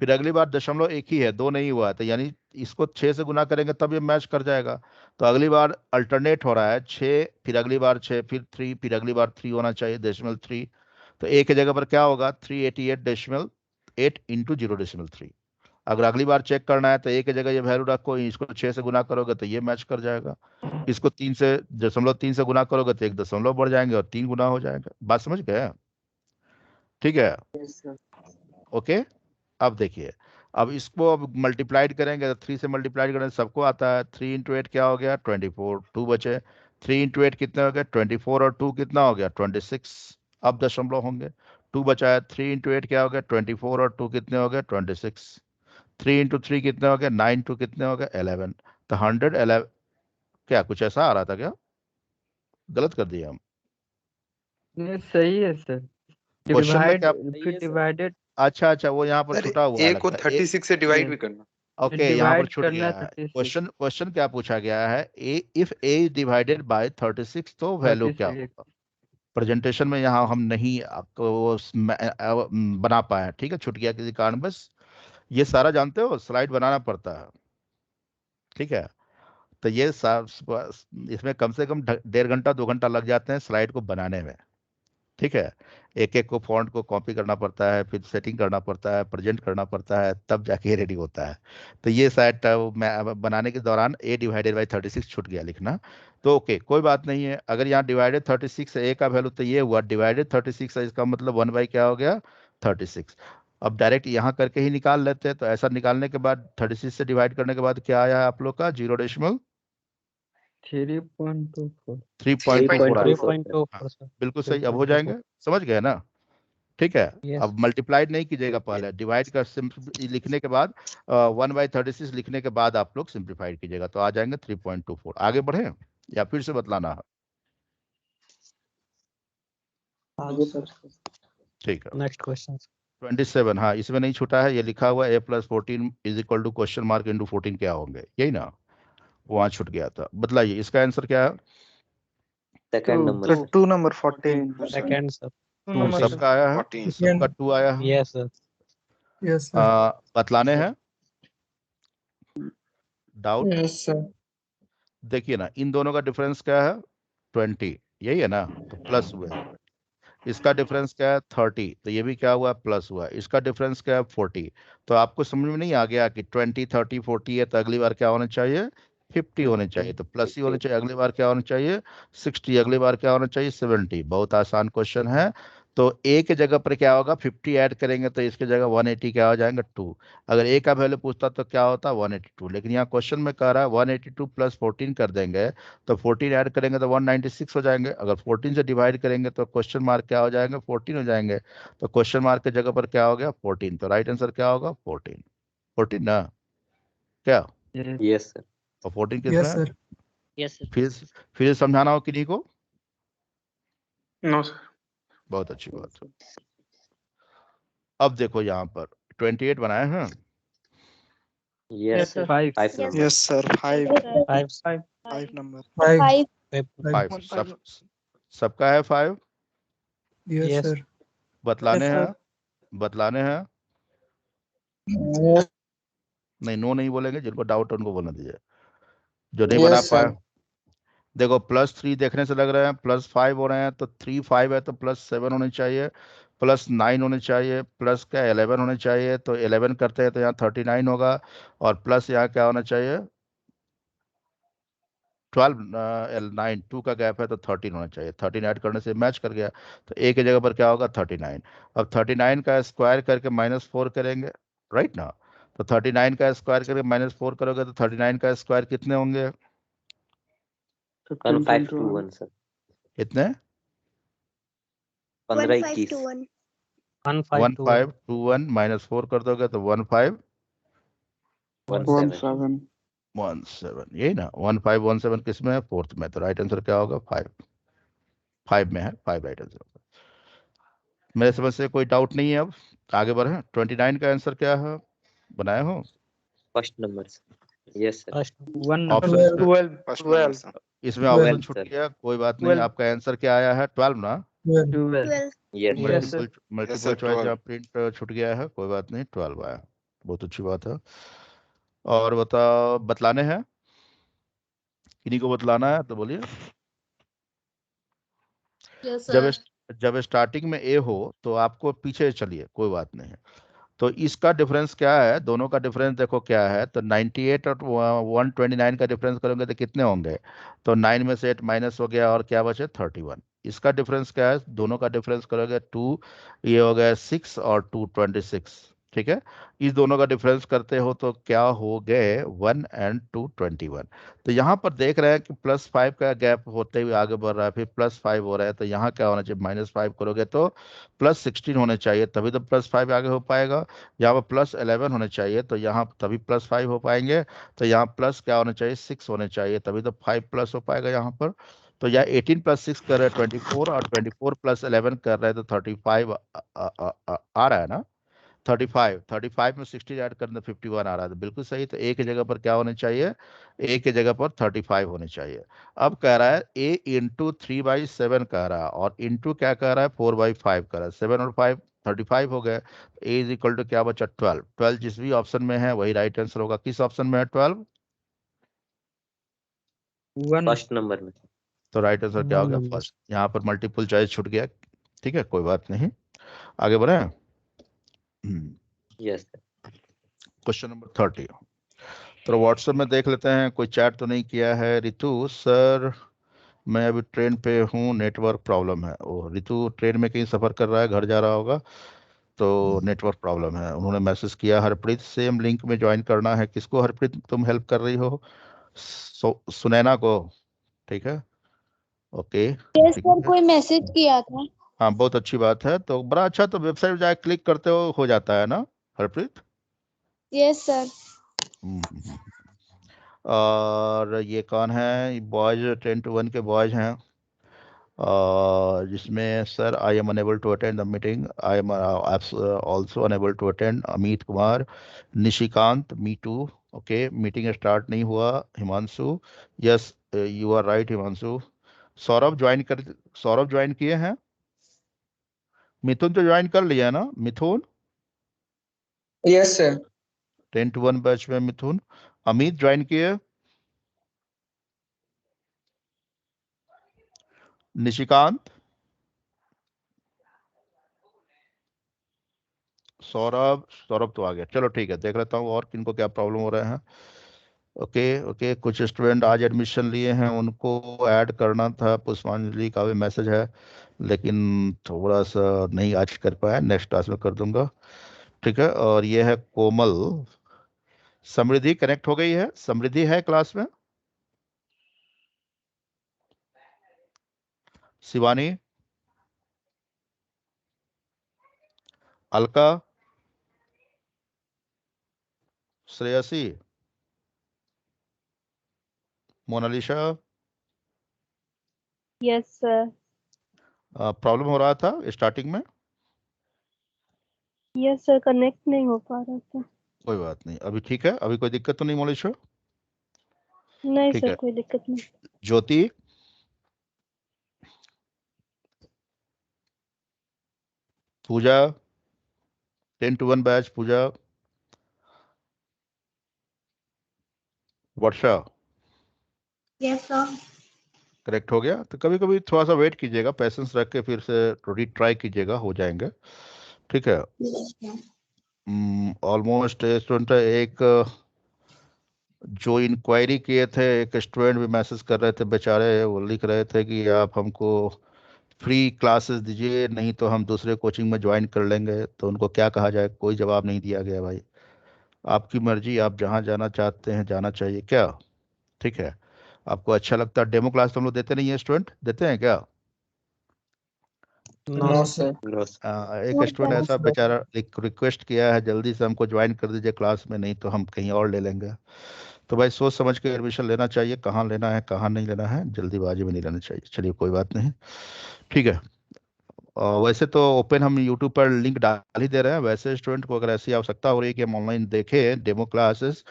S1: फिर अगली बार दशमलव 1 ही है, 2 नहीं हुआ है, तो यानी इसको 6 से गुना करेंगे तब ये मैच कर जाएगा। तो अगली बार अल्टरनेट हो रहा है 6, फिर अगली बार 6, फिर 3, फिर अगली बार 3 होना चाहिए, डेसिमल 3। तो ए की जगह पर क्या होगा? 388 डेसिमल 8 इंटू 0 डेसिमल 3। अगर अगली बार चेक करना है तो ए की जगह ये वैल्यू रखो, इसको 6 से गुना करोगे तो ये मैच कर जाएगा। इसको 3 से 0.3 से गुना करोगे तो 1 दशमलव बढ़ जाएंगे और 3 गुना हो जाएगा। बात समझ गए? ठीक है, ओके। अब देखिए, अब इसको अब मल्टीप्लाइड करेंगे तो 3 से मल्टीप्लाइड करेंगे, सबको आता है। 3 इंटू 8 क्या हो गया? 24। 2 बचे। 3 इंटू 8 कितने हो गए? 24 और 2 कितना हो गया? 26। अब दशमलव होंगे, 2 बचा है। 3 इंटू 8 क्या हो गया? 24 और 2 कितने हो गए? 26। 3 इंटू 3 कितने हो गए? 9, 2 कितने हो गए? 11। तो 111। क्या कुछ ऐसा आ रहा था क्या? गलत कर दिया हम?
S6: नहीं सही है सर।
S1: क्वेश्चन में क्या?
S6: फिर डिवाइडेड।
S1: अच्छा अच्छा, वो यहाँ पर
S4: अरे
S1: छुटा हुआ है
S4: ए को
S1: लगता है।
S4: 36 से डिवाइड भी करना।
S1: ओके, यहाँ पर
S6: डिवाइड
S1: छूट
S6: करना
S1: गया है।
S6: 36
S1: क्वेश्चन क्या पूछा गया है? A if A is divided by 36 तो वैल्यू क्या
S6: 36।
S1: होगा? प्रेजेंटेशन में यहाँ हम नहीं आपको वो बना पाए, ठीक है, छूट गया किसी कारण बस। ये सारा जानते हो, स्लाइड बनाना पड़ता है, ठीक है। तो ये इसमें कम से कम 1.5 घंटा 2 घंटा लग जाते हैं स्लाइड को बनाने में, ठीक है। एक एक को फॉन्ट को कॉपी करना पड़ता है, फिर सेटिंग करना पड़ता है, प्रेजेंट करना पड़ता है, तब जाके रेडी होता है। तो ये शायद मैं बनाने के दौरान ए डिवाइडेड बाई 36 छूट गया लिखना। तो ओके, कोई बात नहीं है। अगर यहाँ डिवाइडेड 36 है, ए का वैल्यू तो ये हुआ, डिवाइडेड 36 है, इसका मतलब 1 बाई क्या हो गया? 36। अब डायरेक्ट यहाँ करके ही निकाल लेते हैं। तो ऐसा निकालने के बाद 36 से डिवाइड करने के बाद क्या आया आप लोग का? 0 डेसिमल
S6: 3.24।
S1: 3.24 आया।
S7: 3.24
S1: हाँ,
S7: sir.
S1: बिल्कुल सही। अब हो जाएंगे, समझ गए ना? ठीक है।
S7: Yes.
S1: अब मल्टीप्लाइड नहीं कीजिएगा, पहले डिवाइड कर लिखने के बाद 1/36 लिखने के बाद आप लोग सिंप्लीफाइड कीजिएगा तो आ जाएंगे 3.24। आगे बढ़े या फिर से बतलाना है?
S5: आगे सर।
S1: ठीक है।
S7: Next question.
S1: 27, हाँ इसमें नहीं छूटा है, ये लिखा हुआ a + 14 is equal to question mark into 14 क्या होंगे, यही ना? वहां छूट गया था। बतलाइए इसका आंसर क्या है?
S2: Second number
S5: So 2 number 14.
S7: Second sir.
S6: 2
S1: 2
S6: number
S1: सबका आया है,
S4: 14।
S1: सबका 2 आया है।
S7: Yes sir.
S5: Yes sir.
S1: बतलाने हैं? डाउट?
S5: Yes sir.
S1: देखिए ना, इन दोनों का डिफरेंस क्या है? 20, यही है ना? तो प्लस हुए। इसका डिफरेंस क्या है? 30, तो ये भी क्या हुआ? प्लस हुआ। इसका डिफरेंस क्या है? 40। तो आपको समझ में नहीं आ गया कि 20, 30, 40 है तो अगली बार क्या होना चाहिए? 50 होने चाहिए, तो प्लस ही होने
S2: 50
S1: चाहिए। अगली बार क्या होना चाहिए? 60। अगली बार क्या होना चाहिए? 70। बहुत आसान क्वेश्चन है। तो ए के जगह पर क्या होगा? 50 ऐड करेंगे तो इसके जगह 180 क्या हो जाएंगे? 2। अगर ए का वैल्यू पूछता तो क्या होता? 182। लेकिन यहाँ क्वेश्चन में कह रहा है 182 प्लस 14 कर देंगे, तो 14 ऐड करेंगे तो 196 हो जाएंगे। अगर 14 से डिवाइड करेंगे तो क्वेश्चन मार्क क्या हो जाएंगे? 14 हो जाएंगे। तो क्वेश्चन मार्क की जगह पर क्या हो गया? 14। तो राइट आंसर क्या होगा? 14। 14 ना क्या?
S6: yes,
S2: yes sir.
S1: और 14 किसमें
S5: Yes,
S1: है?
S5: sir.
S7: Yes, sir.
S1: फिर समझाना हो किन्हीं को।
S4: No, sir.
S1: बहुत अच्छी बात है। अब देखो यहाँ पर 28 बनाए हैं।
S2: Yes
S7: Yes,
S2: sir.
S7: sir.
S6: 5
S2: 5 number.
S5: Yes, sir. Five.
S7: 5.
S5: Five number.
S8: Five.
S5: Five.
S1: Five
S5: One
S1: सब
S5: five.
S1: सबका है 5।
S5: Yes,
S7: Yes.
S5: sir.
S1: बतलाने
S5: Yes,
S1: हैं?
S5: sir.
S1: बतलाने हैं?
S5: Yes,
S1: नहीं, नो नहीं बोलेंगे। जिनको डाउट है उनको बोलने दीजिए। जो नहीं बना
S5: yes, sir.
S1: पाए, देखो +3 देखने से लग रहे हैं +5 हो रहे हैं, तो 3 5 है तो +7 होने चाहिए, +9 होने चाहिए, प्लस क्या 11 होने चाहिए, तो 11 करते हैं तो यहाँ 39 होगा। और प्लस यहाँ क्या होना चाहिए? 12 9 2 का गैप है तो 13 होना चाहिए। 13 ऐड करने से मैच कर गया, तो ए की जगह पर क्या होगा? 39। अब 39 का स्क्वायर करके -4 करेंगे, राइट ना? तो 39 का स्क्वायर करके -4 करोगे तो 39 का स्क्वायर कितने होंगे?
S2: 1521 सर।
S1: कितने?
S2: 1521।
S7: 1521.
S1: 1521 -4 कर दोगे तो 1517।
S2: 17।
S1: 17 यही ना? 1517 किस में है? 4th में। तो राइट आंसर क्या होगा? 5। 5 में है, 5 राइट आंसर होगा। मेरे समझ से कोई डाउट नहीं है। अब आगे बढ़े। 29 का आंसर क्या है? बनाए हो?
S2: First number sir. Yes sir.
S7: First 1 number.
S1: Option
S5: 12.
S4: First number,
S5: 12.
S4: sir.
S1: इसमें ऑप्शन
S5: 12.
S1: छूट
S2: सर।
S1: गया, कोई बात नहीं।
S5: 12.
S1: आपका आंसर क्या आया है? 12 ना?
S5: 12.
S6: 12
S2: yes sir.
S7: Yes, sir.
S1: Multiple
S4: Yes,
S1: multiple
S4: sir.
S1: Choice
S4: 12.
S1: जहाँ प्रिंट छूट गया है, कोई बात नहीं। 12 आया, बहुत अच्छी बात है। और बतलाने हैं? किन्हीं को बतलाना है तो बोलिए।
S8: Yes,
S1: जब
S8: sir.
S1: जब स्टार्टिंग में ए हो तो आपको पीछे चलिए, कोई बात नहीं है। तो इसका डिफरेंस क्या है? दोनों का डिफरेंस देखो क्या है। तो 98 और 129 का डिफरेंस करोगे तो कितने होंगे? तो 9 में से 8 माइनस हो गया और क्या बचे? 31। इसका डिफरेंस क्या है? दोनों का डिफरेंस करोगे 2, ये हो गया 6 और 2 26। ठीक है। इस दोनों का डिफरेंस करते हो तो क्या हो गए? 1 और 2 21। तो यहाँ पर देख रहे हैं कि +5 का गैप होते हुए आगे बढ़ रहा है, फिर +5 हो रहा है, तो यहाँ क्या होना चाहिए? -5 करोगे तो +16 होने चाहिए, तभी तो +5 आगे हो पाएगा। यहाँ पर +11 होने चाहिए, तो यहाँ तभी +5 हो पाएंगे। तो यहाँ प्लस क्या होना चाहिए? 6 होने चाहिए, तभी तो 5 प्लस हो पाएगा यहाँ पर। तो यहाँ 18 + 6 कर रहे हैं 24, और 24 + 11 कर रहे हैं तो 35 आ रहा है ना? 35 में 60 ऐड करना 51 आ रहा है, तो बिल्कुल सही। तो ए की जगह पर क्या होने चाहिए? ए की जगह पर 35 होने चाहिए। अब कह रहा है ए इंटू 3/7 कह रहा है, और इंटू क्या कह रहा है? 4/5 कह रहा है। 7 और 5 35 हो गए। ए इज इक्वल टू क्या बचा? 12। 12 जिस भी ऑप्शन में है वही राइट आंसर होगा। किस ऑप्शन में है 12?
S6: 1
S2: फर्स्ट नंबर में।
S1: तो राइट आंसर क्या हो
S7: 1
S1: गया?
S7: number.
S1: फर्स्ट। यहाँ पर मल्टीपल चॉइस छूट गया। ठीक है, कोई बात नहीं। आगे बढ़े।
S2: Yes sir.
S1: Question number 30। तो व्हाट्सएप में देख लेते हैं, कोई चैट तो नहीं किया है। रितु सर, मैं अभी ट्रेन पे हूँ, नेटवर्क प्रॉब्लम है। ओ, रितु ट्रेन में कहीं सफ़र कर रहा है, घर जा रहा होगा, तो नेटवर्क प्रॉब्लम है। उन्होंने मैसेज किया। हरप्रीत, सेम लिंक में ज्वाइन करना है। किसको हरप्रीत तुम हेल्प कर रही हो? सुनैना को। ठीक है, ओके।
S8: यस
S1: ठीक
S8: सर,
S1: है,
S8: कोई मैसेज किया था।
S1: हाँ बहुत अच्छी बात है। तो बड़ा अच्छा, तो वेबसाइट पे जाके क्लिक करते हो जाता है ना हरप्रीत?
S8: Yes sir.
S1: हम्म। और ये कौन है? बॉयज 10 to 1 के बॉयज हैं, जिसमें sir I am unable to attend the meeting, I am also unable to attend. Amit Kumar, Nishikant, me too. Okay, meeting start नहीं हुआ। Himanshu, yes you are right Himanshu. Saurabh Saurabh join किए हैं। मिथुन तो ज्वाइन कर लिया है ना? Mithun
S5: Yes, sir.
S1: 10 to 1 batch में मिथुन। अमित ज्वाइन किए। निशिकांत, सौरभ तो आ गया। चलो ठीक है, देख लेता हूँ और किनको क्या प्रॉब्लम हो रहे हैं। ओके ओके, कुछ स्टूडेंट आज एडमिशन लिए हैं, उनको ऐड करना था। पुष्पांजलि का भी मैसेज है, लेकिन थोड़ा सा नहीं आज कर पाया, नेक्स्ट क्लास में कर दूंगा। ठीक है, और ये है कोमल। समृद्धि कनेक्ट हो गई है? समृद्धि है क्लास में? Shivani, Alka, Shreyasi, Monalisa.
S8: Yes sir.
S1: Problem हो रहा था स्टार्टिंग में?
S8: यस सर, कनेक्ट नहीं हो पा रहा था।
S1: कोई बात नहीं, अभी ठीक है, अभी कोई दिक्कत तो नहीं मोनालिसा?
S8: नहीं
S1: ठीक
S8: सर,
S1: है।
S8: कोई दिक्कत नहीं।
S1: Jyoti, Puja, 10 to 1 batch, Puja, Varsha.
S8: Yes sir.
S1: Correct हो गया? तो कभी कभी थोड़ा सा वेट कीजिएगा, पेशेंस रख के फिर से रीट्राई कीजिएगा, हो जाएंगे। ठीक है। ऑलमोस्ट स्टूडेंट एक जो इंक्वायरी किए थे, एक स्टूडेंट भी मैसेज कर रहे थे बेचारे, वो लिख रहे थे कि आप हमको फ्री क्लासेस दीजिए, नहीं तो हम दूसरे कोचिंग में ज्वाइन कर लेंगे। तो उनको क्या कहा जाए, कोई जवाब नहीं दिया गया भाई। आपकी मर्जी, आप जहाँ जाना चाहते हैं जाना चाहिए क्या। ठीक है, आपको अच्छा लगता है। डेमो क्लास तो हम लोग देते नहीं है, स्टूडेंट देते हैं क्या?
S5: No sir.
S2: No sir.
S1: एक स्टूडेंट ऐसा बेचारा रिक्वेस्ट किया है, जल्दी से हमको ज्वाइन कर दीजिए क्लास में, नहीं तो हम कहीं और ले लेंगे। तो भाई सोच समझ के एडमिशन लेना चाहिए, कहाँ लेना है कहाँ नहीं लेना है, जल्दीबाजी में नहीं लेना चाहिए। चलिए कोई बात नहीं, ठीक है। वैसे तो ओपन हम यूट्यूब पर लिंक डाल ही दे रहे हैं। वैसे स्टूडेंट को अगर ऐसी आवश्यकता हो रही है कि हम ऑनलाइन देखें डेमो क्लासेस,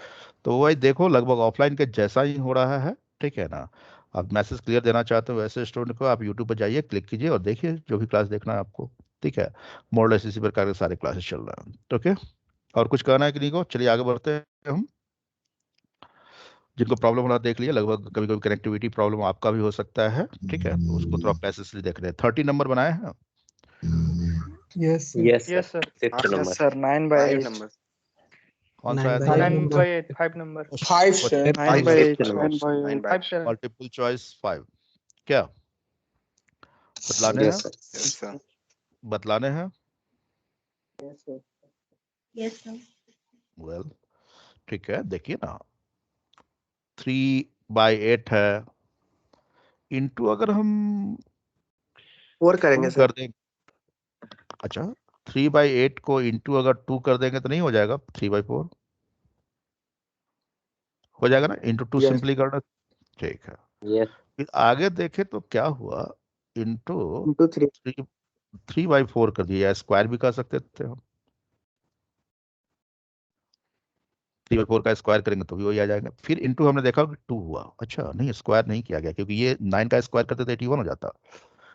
S1: तो वही देखो, लगभग ऑफलाइन के जैसा ही हो रहा है। ठीक है ना? आप मैसेज क्लियर देना चाहते हो वैसे स्टूडेंट को, आप यूट्यूब पर जाइए, क्लिक कीजिए और देखिए जो भी क्लास देखना है आपको। ठीक है, मोरलेस इसी प्रकार के सारे क्लासेस चल रहे हैं। ओके, और कुछ कहना है कि नहीं को? चलिए आगे बढ़ते हैं हम। जिनको प्रॉब्लम हो रहा देख लिया, लगभग कभी कभी कनेक्टिविटी प्रॉब्लम आपका भी हो सकता है। ठीक है, तो उसको थोड़ा पैसेसली देख रहे हैं। 30 नंबर बनाए हैं?
S5: Yes sir.
S2: Yes
S4: yes
S2: sir,
S4: sir.
S2: Fifth
S5: yes
S2: number.
S5: Sir, 9/8
S4: number.
S1: कौन सा है
S7: 9
S1: sir?
S7: by
S4: 9/8 5 number.
S5: 5 sir. 9/8
S2: fifth number.
S4: 5 7
S1: multiple choice 5 क्या बतलाने हैं?
S2: Yes sir.
S5: Yes sir.
S1: बतलाने हैं?
S8: Yes sir.
S1: वेल ठीक है, देखिए ना, 3/8 है, इंटू अगर हम
S2: 4 करेंगे
S1: 2
S2: सर।
S1: कर दें। अच्छा, 3/8 को इंटू अगर 2 कर देंगे तो नहीं हो जाएगा 3/4? हो जाएगा ना, इंटू 2
S2: यस
S1: सिंपली करना। ठीक है,
S2: यस।
S1: फिर आगे देखे तो क्या हुआ, इंटू
S2: इंटू 3।
S1: 3/4 कर दिया, स्क्वायर भी कर सकते थे हम। 3/4 का स्क्वायर करेंगे तो भी वही आ जाएगा। फिर इंटू हमने देखा कि 2 हुआ, अच्छा नहीं स्क्वायर नहीं किया गया, क्योंकि ये 9 का स्क्वायर करते तो 81 हो जाता।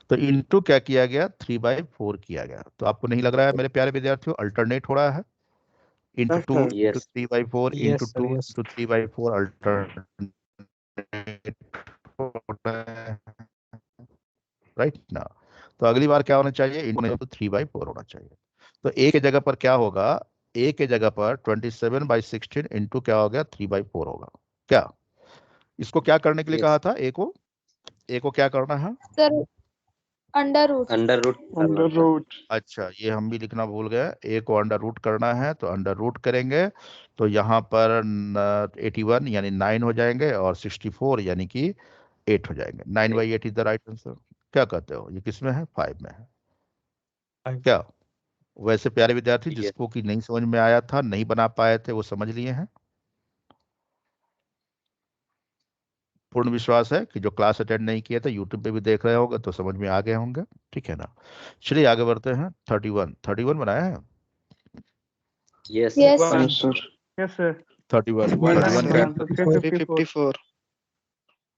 S1: तो इंटू क्या किया गया, 3/4 किया गया। तो आपको नहीं लग रहा है मेरे प्यारे विद्यार्थियों, अल्टरनेट हो रहा है? Into 2 into
S2: yes
S1: 3/4 into
S7: Yes, sir.
S1: 2
S7: Yes.
S1: Into 3/4 alternate हो रहा है, राइट ना? तो अगली बार क्या होना चाहिए, इंटू 3/4 होना चाहिए। तो ए के जगह पर क्या होगा, ए के जगह पर 27/16 इंटू क्या हो गया, 3/4 होगा क्या? इसको क्या करने के लिए कहा
S2: यस।
S1: था, ए को क्या करना है?
S8: Sir, under root.
S2: Under root करना
S4: अंडर
S2: सर।
S4: रूट।
S1: अच्छा, ये हम भी लिखना भूल गए, ए को अंडर रूट करना है, तो अंडर रूट करेंगे तो यहाँ पर 81 यानी 9 हो जाएंगे, और 64 यानी कि 8 हो जाएंगे। 9/8 इज द राइट आंसर। क्या कहते हो, ये किस में है, 5 में है
S7: Five.
S1: क्या? वैसे प्यारे विद्यार्थी,
S2: यस।
S1: जिसको कि नहीं समझ में आया था, नहीं बना पाए थे, वो समझ लिए हैं। पूर्ण विश्वास है कि जो क्लास अटेंड नहीं किए थे यूट्यूब पे भी देख रहे होंगे तो समझ में आ गए होंगे। ठीक है ना? चलिए आगे बढ़ते हैं। 31 बनाया है?
S2: Yes
S8: yes
S2: sir.
S8: Sir.
S4: Yes sir. Yes sir.
S1: 31
S4: one
S1: 31 क्या?
S4: 354।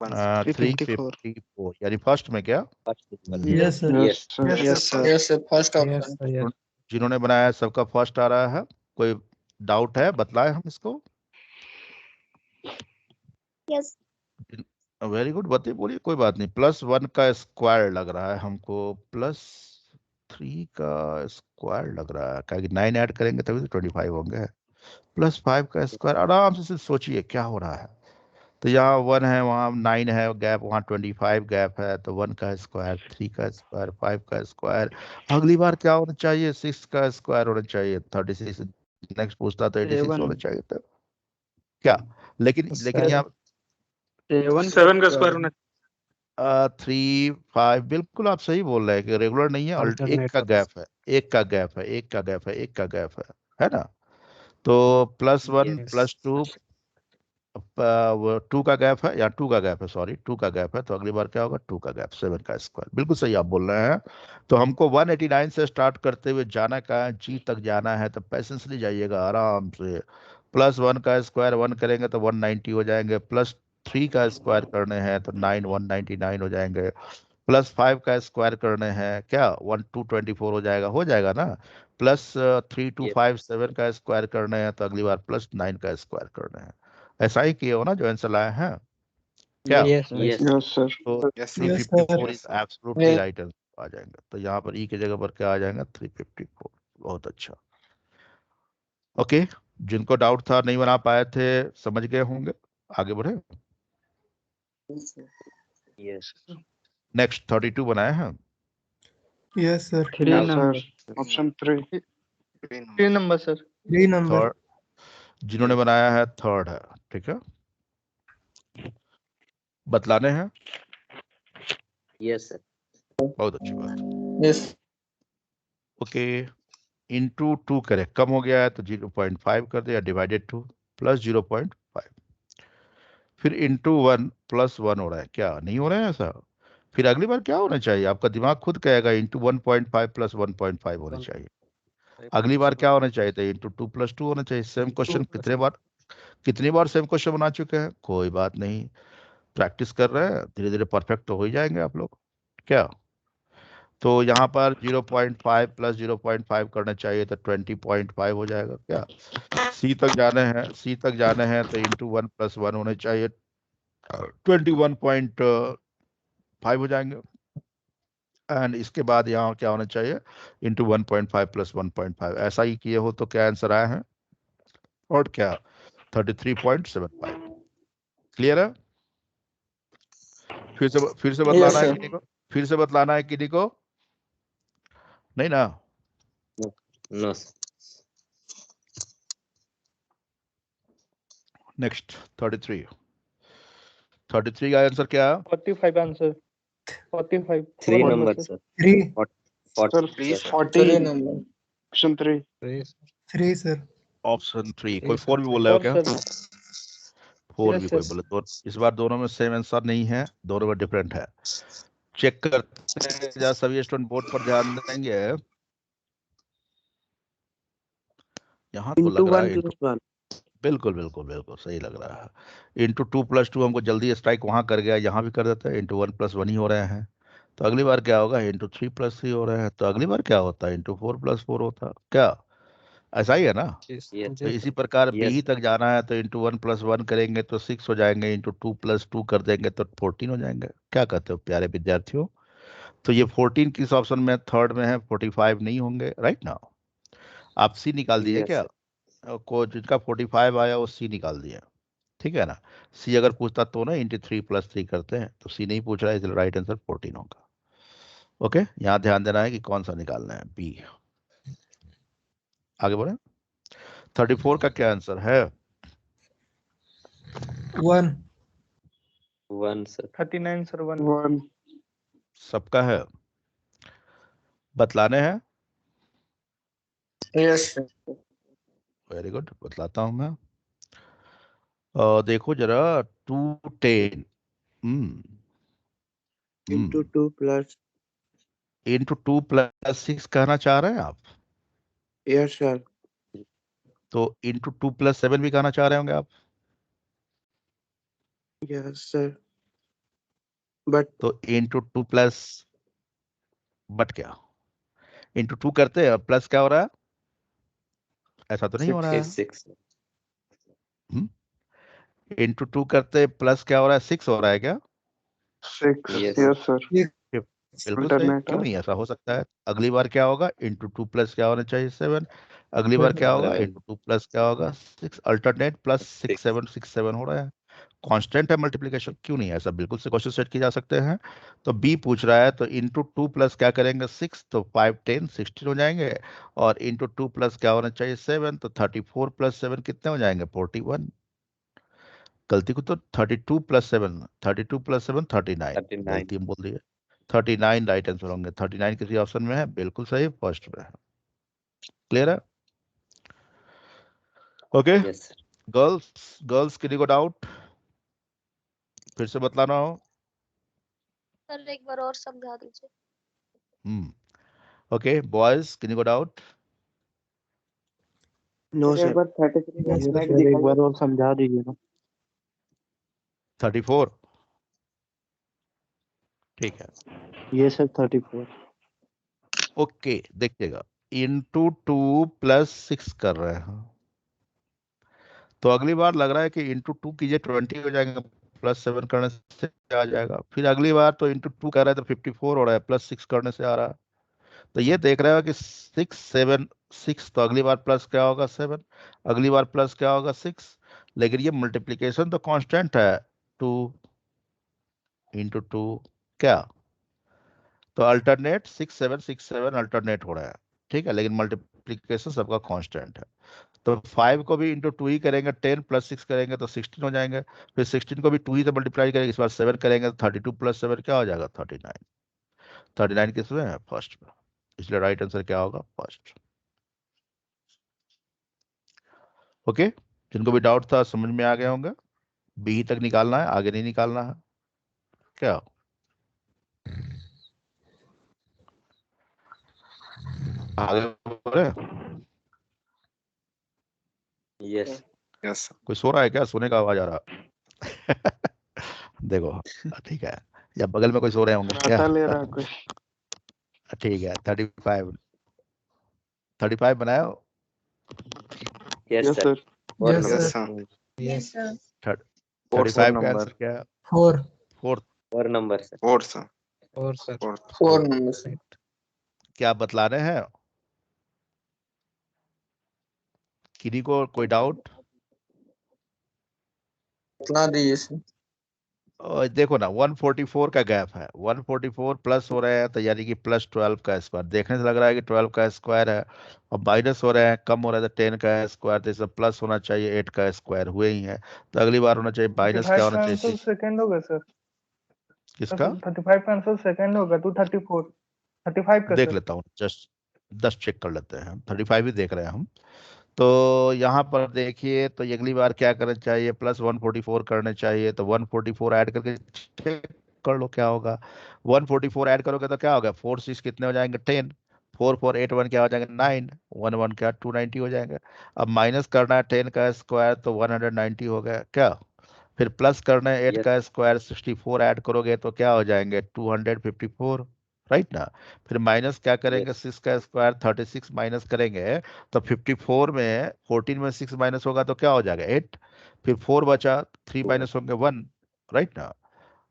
S5: 354
S1: 354 यानी फर्स्ट में क्या?
S7: Yes, sir.
S2: Yes.
S5: Yes sir. Yes sir, first
S7: Yes,
S5: option.
S7: sir. Yes.
S1: जिन्होंने बनाया है सबका फर्स्ट आ रहा है। कोई डाउट है, बतलाएं हम इसको।
S8: यस।
S1: वेरी गुड, बताइए, बोलिए, कोई बात नहीं। +1 का स्क्वायर लग रहा है हमको, +3 का स्क्वायर लग रहा है, क्या 9 ऐड करेंगे तभी तो 25 होंगे। +5 का स्क्वायर, आराम से सोचिए क्या हो रहा है। तो यहाँ 1 है, वहाँ 9 है गैप, वहाँ 25 गैप है, तो 1 का स्क्वायर, 3 का स्क्वायर, 5 का स्क्वायर। अगली बार क्या होना चाहिए? 6 का स्क्वायर होना चाहिए, 36। नेक्स्ट पूछता तो 86 होना
S6: 7
S1: चाहिए था क्या? लेकिन यहाँ
S4: 7 का स्क्वायर होना
S1: 3 5 बिल्कुल आप सही बोल रहे हैं कि रेगुलर नहीं है, एक का गैप है, एक का गैप है, एक का गैप है, एक का गैप है ना? तो +1 +2 2 का गैप है, या 2 का गैप है, सॉरी 2 का गैप है, तो अगली बार क्या होगा? 2 का गैप, 7 का स्क्वायर। बिल्कुल सही आप बोल रहे हैं। तो हमको 189 से स्टार्ट करते हुए जाना का है, जी तक जाना है, तो पेशेंसली जाइएगा आराम से। +1 का स्क्वायर 1 करेंगे तो 190 हो जाएंगे, +3 का स्क्वायर करने हैं तो 199 हो जाएंगे, +5 का स्क्वायर करने हैं क्या 1224 हो जाएगा ना, +3 2 5 7 का स्क्वायर करने हैं, तो अगली बार +9 का स्क्वायर करने हैं। ऐसा ही किए हो ना जो आंसर लाए हैं क्या?
S2: Yes
S5: Yes, sir.
S1: तो
S5: Yes, sir.
S1: 354 is absolutely
S5: Yes.
S1: Right answer आ जाएंगे। तो यहाँ पर ई की जगह पर क्या आ जाएगा? 354। बहुत अच्छा। ओके, जिनको डाउट था, नहीं बना पाए थे, समझ गए होंगे, आगे बढ़े।
S2: यस
S1: नेक्स्ट 32 बनाए हैं।
S4: Yes, sir.
S6: 3
S5: Yes, sir.
S6: number.
S5: Option 3.
S4: 3 number, sir. 3 number.
S1: Third जिन्होंने बनाया है थर्ड है, ठीक है। बतलाने हैं,
S2: यस सर
S1: बहुत अच्छी बात।
S5: Yes.
S1: ओके, इंटू 2 करें, कम हो गया है तो 0.5 कर दे, या डिवाइडेड 2 +0.5, फिर इंटू 1 +1 हो रहा है क्या? नहीं हो रहा है ऐसा। फिर अगली बार क्या होना चाहिए? आपका दिमाग खुद कहेगा इंटू 1.5 +1.5 होना चाहिए। अगली बार क्या होना चाहिए था? इंटू 2 +2 होना चाहिए। सेम क्वेश्चन कितनी बार सेम क्वेश्चन बना चुके हैं, कोई बात नहीं, प्रैक्टिस कर रहे हैं, धीरे धीरे परफेक्ट तो हो ही जाएंगे आप लोग क्या। तो यहाँ पर 0.5 +0.5 करना चाहिए, तो 20.5 हो जाएगा क्या। सी तक जाने हैं तो इंटू 1 +1 होने चाहिए, 21.5 हो जाएंगे। एंड इसके बाद यहाँ क्या होना चाहिए? इंटू 1.5 +1.5। ऐसा ही किए हो तो क्या आंसर आया है? और क्या? 33.75। क्लियर है? फिर से बतलाना
S5: Yes,
S1: है
S5: sir.
S1: किसी को? फिर से बतलाना है किसी को? नहीं ना?
S2: नो सर
S1: नेक्स्ट 33 का आंसर क्या है?
S4: 45 answer. 45.
S2: 3
S4: 4
S2: number
S4: sir.
S2: Sir
S4: 3.
S2: 40
S5: Sir, please.
S2: Sir
S5: 40. 3 number. Option 3.
S4: 3 sir.
S1: Option 3। कोई 4 भी बोल रहे हो
S4: 4
S1: क्या?
S4: sir.
S1: 4
S4: Yes,
S1: भी
S4: sir.
S1: कोई बोले तो इस बार दोनों में सेम आंसर नहीं है, दोनों में डिफरेंट है। चेक करते हैं जरा, सभी स्टूडेंट बोर्ड पर ध्यान देंगे। यहाँ तो लग रहा है बिल्कुल बिल्कुल बिल्कुल सही लग रहा है। इंटू 2 +2 हमको जल्दी स्ट्राइक वहां कर गया, यहाँ भी कर देते हैं। इंटू 1 +1 ही हो रहे हैं, तो अगली बार क्या होगा? इंटू 3 +3 हो रहे हैं, तो अगली बार क्या होता है? इंटू 4 +4 होता क्या? ऐसा ही है ना?
S2: यस
S1: तो इसी प्रकार बी
S2: यस
S1: तक जाना है, तो इंटू 1 +1 करेंगे तो 6 हो जाएंगे, इंटू 2 +2 कर देंगे तो 14 हो जाएंगे। क्या कहते हो प्यारे विद्यार्थियों? तो ये 14 किस ऑप्शन में? थर्ड में है, 45 नहीं होंगे, राइट ना? आप सी निकाल दिए
S2: यस
S1: क्या? को जिनका 45 आया वो सी निकाल दिया, ठीक है ना। सी अगर पूछता तो ना इंटू 3 +3 करते हैं, तो सी नहीं पूछ रहा है, इसलिए राइट आंसर 14 होगा। ओके, यहाँ ध्यान देना है कि कौन सा निकालना है, बी। आगे बढ़े। 34 का क्या आंसर है?
S4: 1.
S2: 1 सर
S4: 39 sir. 1.
S5: 1.
S1: सबका है, बतलाने हैं।
S5: Yes, sir.
S1: वेरी गुड, बतलाता हूं मैं। देखो जरा 210
S5: Into 2 plus.
S1: इंटू 2 +6 कहना चाह रहे हैं आप?
S5: Yes, sir.
S1: तो इंटू 2 +7 भी कहना चाह रहे होंगे आप?
S5: Yes, sir. But
S1: तो इंटू 2 प्लस, बट क्या? इंटू 2 करते हैं और प्लस क्या हो रहा है? ऐसा तो नहीं हो रहा है।
S2: 6
S1: इंटू 2 करते प्लस क्या हो रहा है? 6 हो रहा है क्या?
S5: 6.
S2: Yes.
S5: Yes, sir.
S1: बिल्कुल सही,
S5: Alternate.
S1: क्यों नहीं ऐसा हो सकता है। अगली बार क्या होगा? इंटू 2 प्लस क्या होना चाहिए? 7। अगली बार क्या होगा?
S2: 7
S1: इंटू 2 प्लस क्या होगा? 6। अल्टरनेट +6 7 6 7 हो रहा है। कांस्टेंट है मल्टीप्लिकेशन, क्यों नहीं? ऐसा बिल्कुल से क्वेश्चन सेट किए जा सकते हैं। तो बी पूछ रहा है, तो इंटू 2 प्लस क्या करेंगे 6, तो 5 10 16 हो जाएंगे। और इंटू 2 प्लस क्या होना चाहिए 7, तो 34 प्लस 7 कितने हो जाएंगे 41। गलती को तो 32 प्लस 7, 32 प्लस 7 39,
S2: 39।
S1: गलती हम बोल दिए। 39 राइट आंसर होंगे। 39 किसी ऑप्शन में है? बिल्कुल सही, फर्स्ट में है। क्लियर है? Okay
S2: yes sir.
S1: गर्ल्स किसी को डाउट? फिर से बतलाना हो।
S8: सर एक बार और समझा दीजिए।
S1: ओके बॉयज किसी को डाउट?
S5: नो
S4: एक
S5: सर।
S4: बार 33 का
S5: Yes,
S4: स्लाइड
S5: sir, एक बार
S4: दिखाइए।
S5: और समझा दीजिए ना।
S1: 34 ठीक है।
S5: ये सर 34।
S1: ओके देखिएगा, इंटू 2 प्लस 6 कर रहे हैं, तो अगली बार लग रहा है कि इंटू 2 कीजिए 20 हो जाएगा, प्लस 7 करने से आ जाएगा। फिर अगली बार तो इंटू 2 कर रहा है तो 54 हो रहा है, प्लस 6 करने से आ रहा है। तो ये देख रहे हो कि 6 7 6, तो अगली बार प्लस क्या होगा 7, अगली बार प्लस क्या होगा 6। लेकिन ये मल्टीप्लीकेशन तो कांस्टेंट है, 2 इंटू 2 क्या, तो अल्टरनेट 6 7 6 7 अल्टरनेट हो रहा है, ठीक है। लेकिन मल्टीप्लीकेशन सबका कांस्टेंट है। तो 5 को भी इंटू 2 ही करेंगे, 10 प्लस 6 करेंगे तो 16 हो जाएंगे। फिर 16 को भी 2 ही से मल्टीप्लाई करेंगे, इस बार 7 करेंगे तो 32 प्लस 7 क्या हो जाएगा 39। 39 किसमें है? फर्स्ट में, इसलिए राइट आंसर क्या होगा? फर्स्ट। ओके, जिनको भी डाउट था समझ में आ गए होंगे। बी तक निकालना है, आगे नहीं निकालना है क्या? आगे बढ़े?
S2: यस
S5: यस
S1: कोई सो रहा है क्या? सोने का आवाज आ रहा देखो ठीक है, या बगल में कोई सो रहे होंगे क्या?
S4: नाता ले रहा है कोई।
S1: ठीक है, 35 बनाओ।
S2: Yes
S5: yes
S2: sir.
S5: Sir.
S2: 4
S4: Yes,
S2: number.
S4: sir.
S8: Yes, sir.
S1: 35 का आंसर क्या है?
S4: 4.
S1: फोर्थ।
S2: 4 number sir.
S5: और सर।
S7: और सर
S4: 4 numbers.
S1: क्या बतला रहे हैं? किसी को कोई डाउट?
S4: बता दीजिए सर।
S1: और देखो ना 144 का गैप है, 144 प्लस हो रहे हैं तो यानी कि प्लस 12 का स्क्वायर, देखने से लग रहा है कि 12 का स्क्वायर है। और माइनस हो रहे हैं, कम हो रहा है तो 10 का स्क्वायर, तो इसमें प्लस होना चाहिए 8 का स्क्वायर, हुए ही है। तो अगली बार होना चाहिए माइनस, क्या
S4: 35
S1: होना
S4: का
S1: चाहिए
S4: आंसर
S1: 6।
S4: सेकंड होगा सर।
S1: किसका?
S4: 35 का आंसर सेकंड होगा तो 34। 35 का
S1: देख
S4: सर।
S1: लेता हूँ, जस्ट 10 चेक कर लेते हैं। 35 ही देख रहे हैं हम। तो यहाँ पर देखिए, तो अगली बार क्या करना चाहिए? प्लस 144 करने चाहिए, तो 144 ऐड करके चेक कर लो क्या होगा। 144 ऐड करोगे तो क्या होगा, 4 6 कितने हो जाएंगे 10, 4 4 8 1 क्या हो जाएंगे 9, 1 1 क्या 290 हो जाएंगे। अब माइनस करना है 10 का स्क्वायर तो 190 हो गया क्या। फिर प्लस करना है 8
S2: यस
S1: का स्क्वायर 64 ऐड करोगे तो क्या हो जाएंगे 254, राइट ना। फिर माइनस क्या करेंगे
S2: यस
S1: 6 का स्क्वायर 36 माइनस करेंगे तो 54 में 14 में 6 माइनस होगा तो क्या हो जाएगा 8। फिर 4 बचा, 3 माइनस होंगे 1, राइट ना।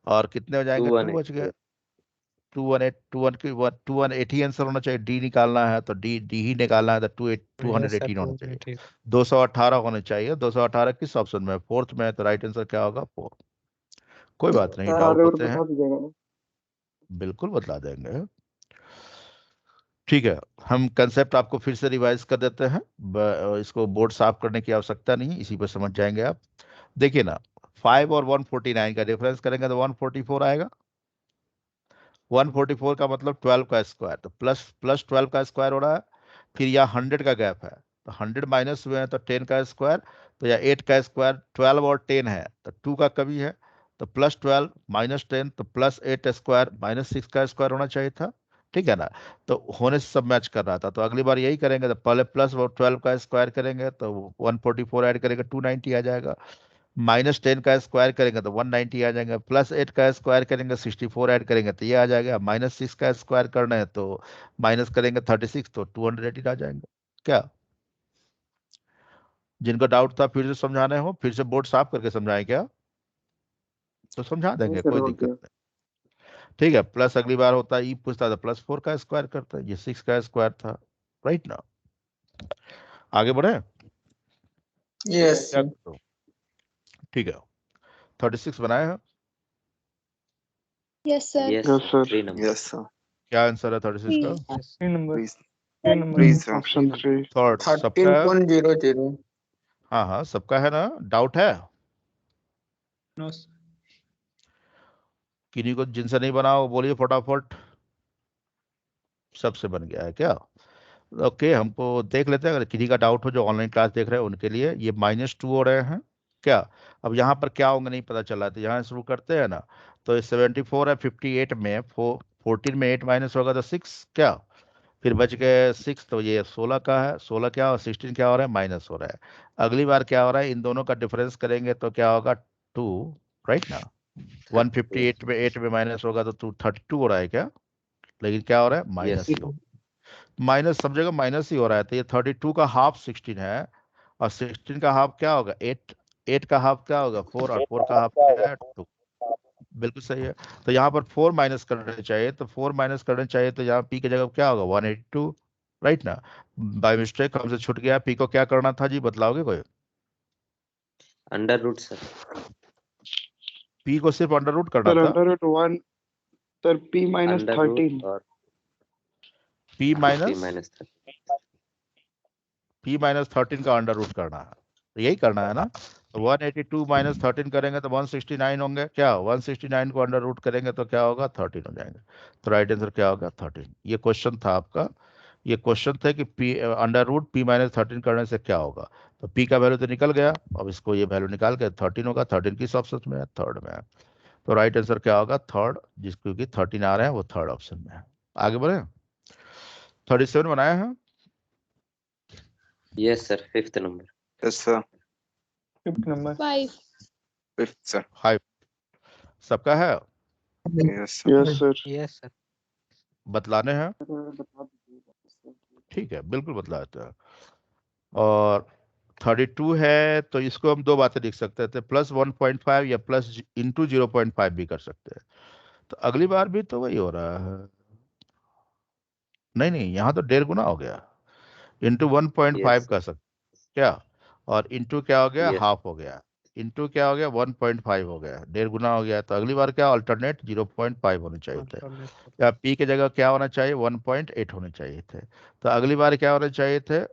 S1: और कितने हो जाएंगे 2 बच गए। 218 आंसर होना चाहिए, डी निकालना है तो डी डी ही निकालना है तो
S7: यस सर
S1: 218 होना चाहिए।
S7: 280
S1: 218 होने चाहिए। 218 किस ऑप्शन में? फोर्थ में, तो राइट आंसर क्या होगा 4। कोई बात नहीं,
S4: सर
S1: डाउट
S4: आगे और
S1: होते हैं,
S4: बता दीजिएगा ना।
S1: बिल्कुल बतला देंगे। ठीक है, हम कंसेप्ट आपको फिर से रिवाइज कर देते हैं, इसको बोर्ड साफ करने की आवश्यकता नहीं, इसी पर समझ जाएंगे आप। देखिए ना, 5 और 149 का डिफरेंस करेंगे तो 144 आएगा। 144 का मतलब 12 का स्क्वायर, तो प्लस प्लस 12 का स्क्वायर हो रहा है। फिर यहाँ 100 का गैप है, तो 100 माइनस हुए हैं तो 10 का स्क्वायर, तो या 8 का स्क्वायर, 12 और 10 है तो 2 का कमी है, तो प्लस 12 माइनस 10 तो प्लस 8 स्क्वायर माइनस 6 का स्क्वायर होना चाहिए था, ठीक है ना। तो होने से सब मैच कर रहा था, तो अगली बार यही करेंगे, तो पहले प्लस 12 का स्क्वायर करेंगे तो 144 ऐड करेंगे 290 आ जाएगा। माइनस 10 का स्क्वायर करेंगे तो 190 आ जाएंगे, प्लस 8 का स्क्वायर करेंगे 64 ऐड करेंगे तो ये आ जाएगा। माइनस 6 का स्क्वायर करना है तो माइनस करेंगे 36 तो 280 आ जाएंगे क्या। जिनको डाउट था फिर से समझाने हो, फिर से बोर्ड साफ करके समझाएं क्या, तो समझा
S4: नहीं
S1: देंगे,
S4: सर
S1: कोई
S4: हो
S1: दिक्कत
S4: गया।
S1: नहीं। प्लस अगली बार होता है, ई पूछता था प्लस 4 का स्क्वायर करता है, ये 6 का स्क्वायर था, राइट ना। आगे बढ़े
S4: यस
S1: क्या
S4: सर।
S1: करो? ठीक है, 36 बनाए हैं?
S8: Yes sir.
S2: Yes
S5: Yes, sir.
S2: 3 number.
S9: Yes sir.
S1: क्या आंसर है 36 का?
S7: Yes.
S4: 3 number
S9: please
S4: 3 number
S9: please sir.
S5: Option 3.
S1: Third सबका है?
S10: 13.00।
S1: हाँ हाँ सबका है ना, डाउट है?
S7: No.
S1: किन्हीं को जिनसे नहीं बना वो बोलिए फटाफट। सबसे बन गया है क्या? ओके हमको देख लेते हैं, अगर किसी का डाउट हो जो ऑनलाइन क्लास देख रहे हैं उनके लिए। ये -2 हो रहे हैं क्या? अब यहाँ पर क्या होंगे नहीं पता चला, तो यहाँ शुरू करते हैं ना। तो 74 है, 58 में 14 में 8 माइनस होगा तो 6 क्या, फिर बच गए 6, तो ये 16 का है। 16 क्या और 16 क्या हो रहा है, माइनस हो रहा है। अगली बार क्या हो रहा है, इन दोनों का डिफरेंस करेंगे तो क्या होगा, 2, राइट ना। 158 में 8 में माइनस होगा तो 232 हो रहा है क्या, लेकिन क्या हो रहा है, माइनस ही हो, माइनस सब जगह माइनस ही हो रहा है। तो ये 32 का हाफ 16 है, और 16 का हाफ क्या होगा, 8, 8 का हाफ क्या होगा 4, और 4 का हाफ क्या है 2। बिल्कुल सही है। तो यहाँ पर 4 माइनस करने चाहिए, तो 4 माइनस करने चाहिए, तो यहाँ पी की जगह क्या होगा 182, राइट ना। बाय मिस्टेक हमसे छूट गया, पी को क्या करना था जी, बतलाओगे कोई?
S2: Under root sir.
S1: पी को सिर्फ अंडर रूट करना
S5: Sir,
S1: था।
S5: under root 1. Sir, P minus
S2: under
S5: 13.
S2: Root और
S1: P
S2: P
S1: minus
S2: minus
S1: P minus 13 का अंडर रूट करना है, तो यही करना है ना। तो 182 माइनस 13 करेंगे तो 169 होंगे क्या, 169 को अंडर रूट करेंगे तो क्या होगा 13 हो जाएंगे। तो राइट आंसर क्या होगा 13। ये क्वेश्चन था आपका, ये क्वेश्चन था कि P under root P minus 13 करने से क्या होगा। तो P का वैल्यू तो निकल गया, अब इसको ये वैल्यू निकाल के 13 होगा। 13 किस ऑप्शन में है, थर्ड में है। तो राइट आंसर क्या होगा थर्ड, जिसको कि 13 आ रहे हैं वो थर्ड ऑप्शन में है। आगे बढ़े, 37 बनाया है?
S2: Yes sir 5th number.
S9: Yes sir.
S4: 5th number
S8: 5.
S9: 5th sir.
S1: 5 सबका है?
S9: Yes sir.
S5: Yes, sir.
S7: Yes, sir.
S1: बतलाने हैं? ठीक है बिल्कुल बतला देते हैं। और 32 है तो इसको हम दो बातें लिख सकते थे, प्लस 1.5 या प्लस इंटू 0.5 भी कर सकते हैं। तो अगली बार भी तो वही हो रहा है, नहीं नहीं यहाँ तो 1.5 गुना हो गया, इंटू 1.5
S2: यस
S1: कर सकते क्या, और इंटू क्या हो गया
S2: यस
S1: हाफ हो गया, इंटू क्या हो गया 1.5 हो गया, 1.5 गुना हो गया। तो अगली बार क्या अल्टरनेट 0.5 होने चाहिए थे,
S7: Alternate.
S1: या पी की जगह क्या होना चाहिए 1.8 होने चाहिए थे। तो अगली बार क्या होने चाहिए थे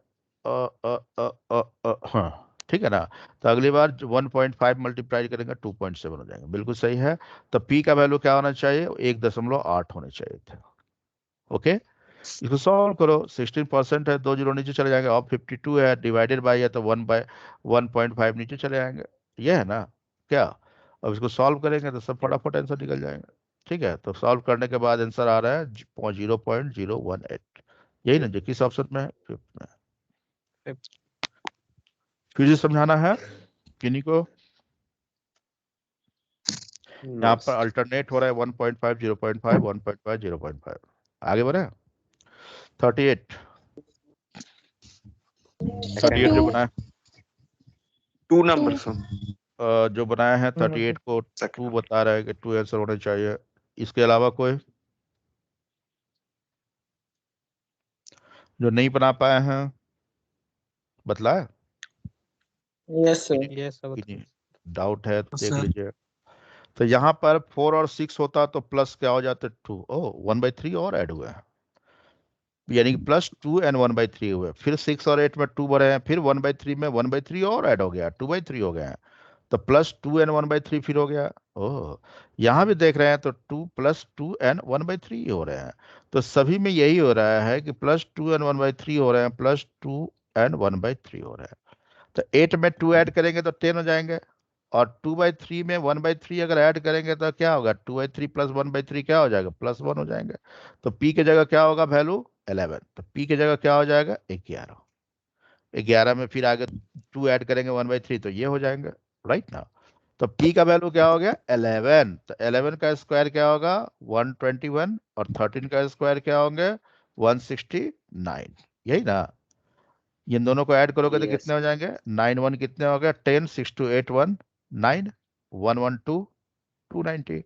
S1: हाँ ठीक है ना। तो अगली बार 1.5 मल्टीप्लाई करेंगे 2.7 हो जाएंगे, बिल्कुल सही है। तो पी का वैल्यू क्या होना चाहिए 1.8 होने चाहिए थे। ओके इसको सॉल्व करो, 16% है, 2 जीरो नीचे चले जाएंगे, और 52 है डिवाइडेड बाई है तो 1/1.5 नीचे चले जाएंगे, ये है ना क्या। अब इसको सॉल्व करेंगे तो सब फटाफट आंसर निकल जाएंगे। ठीक है तो सॉल्व करने के बाद आंसर आ रहा है 0.018, यही ना जो किस ऑप्शन में है, 5th में। फिर से समझाना है किन्हीं को, यहाँ पर अल्टरनेट हो रहा है 1.5 0.5 1.5 0.5। आगे बढ़े 38 38 जो बनाया
S9: 2 नंबर सर।
S1: जो बनाया है 38 को 2 बता रहा है कि 2 आंसर होने चाहिए। इसके अलावा कोई जो नहीं बना पाए हैं बतलाए?
S10: Yes sir.
S7: Yes, sir.
S1: Doubt है तो देख
S7: Sir.
S1: लीजिए। तो यहाँ पर 4 और 6 होता तो प्लस क्या हो जाते 2, ओ 1/3 और ऐड हुए हैं, यानी कि +2 एंड 1/3 हुए। फिर 6 और 8 में 2 बढ़े हैं, फिर 1/3 में 1/3 और ऐड हो गया, 2/3 हो गए हैं। तो +2 एंड 1/3 फिर हो गया। ओह यहाँ भी देख रहे हैं तो 2 + 2 एंड 1/3 हो रहे हैं। तो सभी में यही हो रहा है कि +2 एंड 1/3 हो रहे हैं, +2 एंड 1/3 हो रहे हैं। तो 8 में 2 ऐड करेंगे तो 10 हो जाएंगे, और 2/3 में 1/3 अगर ऐड करेंगे तो क्या होगा 2/3 + 1/3 क्या हो जाएगा +1 हो जाएंगे। तो पी की जगह क्या होगा वैल्यू 11, तो पी की जगह क्या हो जाएगा 11। 11 में फिर आगे 2 ऐड करेंगे 1/3 तो ये हो जाएंगे, राइट ना। तो p का वैल्यू क्या हो गया 11, तो 11 का स्क्वायर क्या होगा 121, और 13 का स्क्वायर क्या होंगे 169, यही ना। इन दोनों को ऐड करोगे तो
S2: Yes.
S1: कितने हो जाएंगे 9 1 कितने हो गए 10 6 2 8 1 9 112 290।